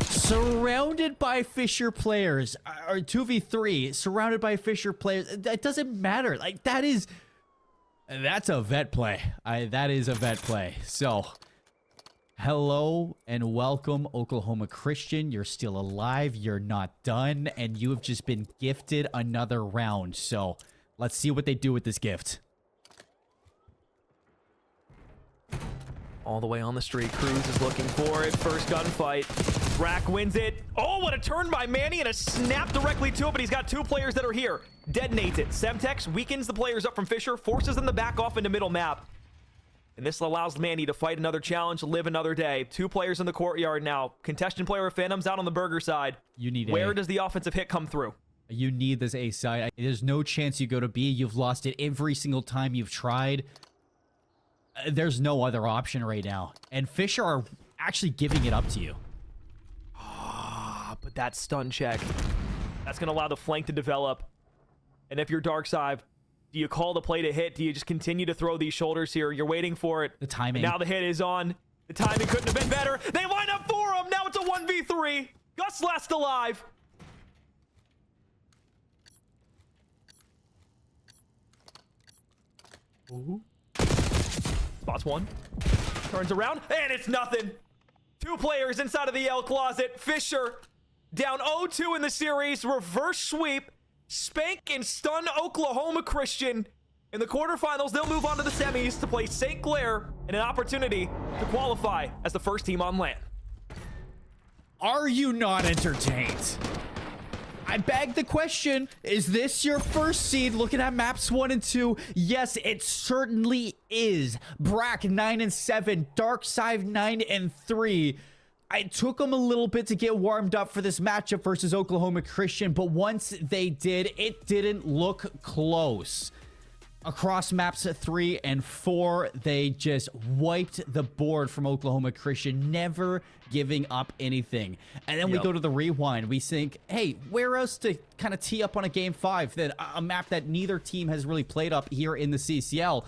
surrounded by Fisher players, or 2v3, surrounded by Fisher players, that doesn't matter. Like, that's a vet play. That is a vet play. So, hello and welcome, Oklahoma Christian. You're still alive. You're not done. And you have just been gifted another round. So, let's see what they do with this gift. All the way on the street, Cruz is looking for it. First gunfight. Brack wins it. Oh, what a turn by Manny and a snap directly to it, but he's got 2 players that are here. Detonates it. Semtex weakens the players up from Fisher, forces them to back off into middle map. And this allows Manny to fight another challenge, live another day. 2 players in the courtyard now. Contestant player of Phantoms out on the burger side. You need Where does the offensive hit come through? You need this A side. There's no chance you go to B. You've lost it every single time you've tried. There's no other option right now. And Fisher are actually giving it up to you. But that stun check, that's going to allow the flank to develop. And if you're Darkside, do you call the play to hit? Do you just continue to throw these shoulders here? You're waiting for it. The timing. And now the hit is on. The timing couldn't have been better. They line up for him. Now it's a 1v3. Gus last alive. Ooh. Spots one. Turns around. And it's nothing. 2 players inside of the L closet. Fisher down 0-2 in the series. Reverse sweep. Spank and stun Oklahoma Christian. In the quarterfinals, they'll move on to the semis to play St. Clair and an opportunity to qualify as the first team on land. Are you not entertained? I beg the question, is this your first seed looking at maps 1 and 2? Yes, it certainly is. Brack 9 and 7, Darkside 9 and 3. It took them a little bit to get warmed up for this matchup versus Oklahoma Christian, but once they did, it didn't look close. Across maps 3 and 4, they just wiped the board from Oklahoma Christian, never giving up anything. And then we go to the rewind. We think, hey, where else to kind of tee up on a game 5? That a map that neither team has really played up here in the CCL.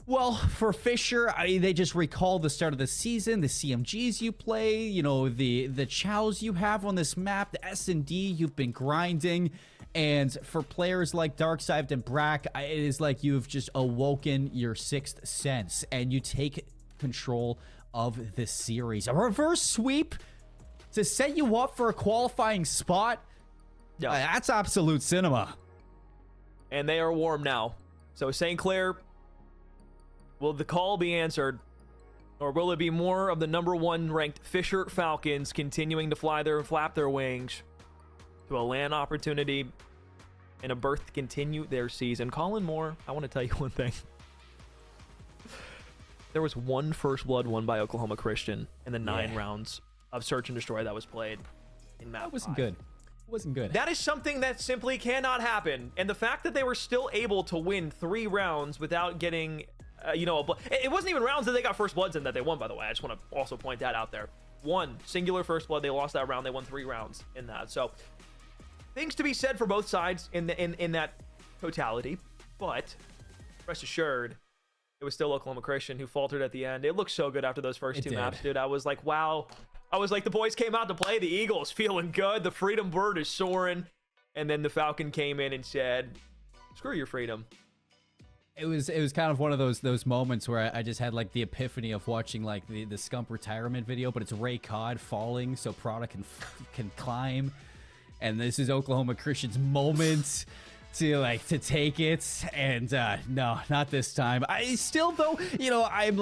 Well, for Fisher, they just recall the start of the season, the CMGs you play, you know, the chows you have on this map, the S&D you've been grinding. And for players like Darkside and Brack, it is like you've just awoken your 6th sense and you take control of this series. A reverse sweep to set you up for a qualifying spot. Yeah, that's absolute cinema. And they are warm now. So St. Clair, will the call be answered? Or will it be more of the #1 ranked Fisher Falcons continuing to flap their wings to a LAN opportunity and a berth to continue their season? Colin Moore, I want to tell you one thing. There was 1 first blood won by Oklahoma Christian in the 9 rounds of Search and Destroy that was played in map 5. That wasn't good. It wasn't good. That is something that simply cannot happen. And the fact that they were still able to win 3 rounds without getting It wasn't even rounds that they got first bloods in that they won, by the way. I just want to also point that out there. One singular first blood. They lost that round. They won 3 rounds in that. So things to be said for both sides in that totality. But rest assured, it was still Oklahoma Christian who faltered at the end. It looked so good after those first 2 maps, dude. I was like, wow. I was like, the boys came out to play. The Eagles feeling good. The Freedom Bird is soaring. And then the Falcon came in and said, screw your freedom. It was kind of one of those moments where I just had like the epiphany of watching like the Scump retirement video, but it's Ray Cod falling so Prada can climb, and this is Oklahoma Christian's moment to take it, and no, not this time. I still though, I'm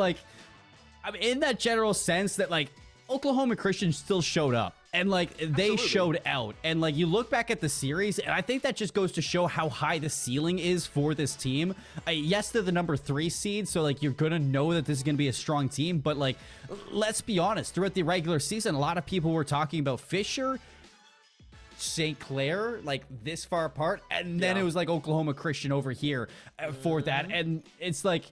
in that general sense that like Oklahoma Christian still showed up. And like they Absolutely. showed out, and like you look back at the series, and I think that just goes to show how high the ceiling is for this team. Yes, they're the number 3 seed, so like you're gonna know that this is gonna be a strong team. But like, let's be honest, throughout the regular season, a lot of people were talking about Fisher, St. Clair, like this far apart, and then it was like Oklahoma Christian over here for that, and it's like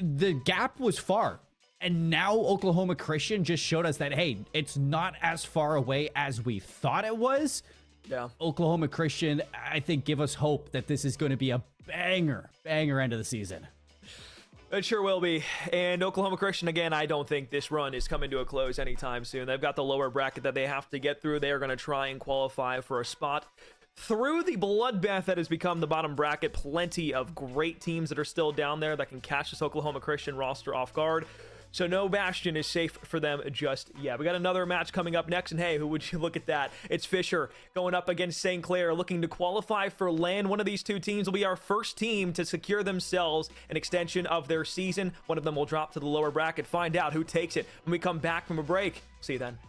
the gap was far. And now Oklahoma Christian just showed us that, hey, it's not as far away as we thought it was. Yeah. Oklahoma Christian, I think, give us hope that this is going to be a banger end of the season. It sure will be. And Oklahoma Christian, again, I don't think this run is coming to a close anytime soon. They've got the lower bracket that they have to get through. They are going to try and qualify for a spot through the bloodbath that has become the bottom bracket. Plenty of great teams that are still down there that can catch this Oklahoma Christian roster off guard. So no Bastion is safe for them just yet. We got another match coming up next, and hey, who would you look at that? It's Fisher going up against St. Clair, looking to qualify for LAN. One of these 2 teams will be our first team to secure themselves an extension of their season. One of them will drop to the lower bracket. Find out who takes it when we come back from a break. See you then.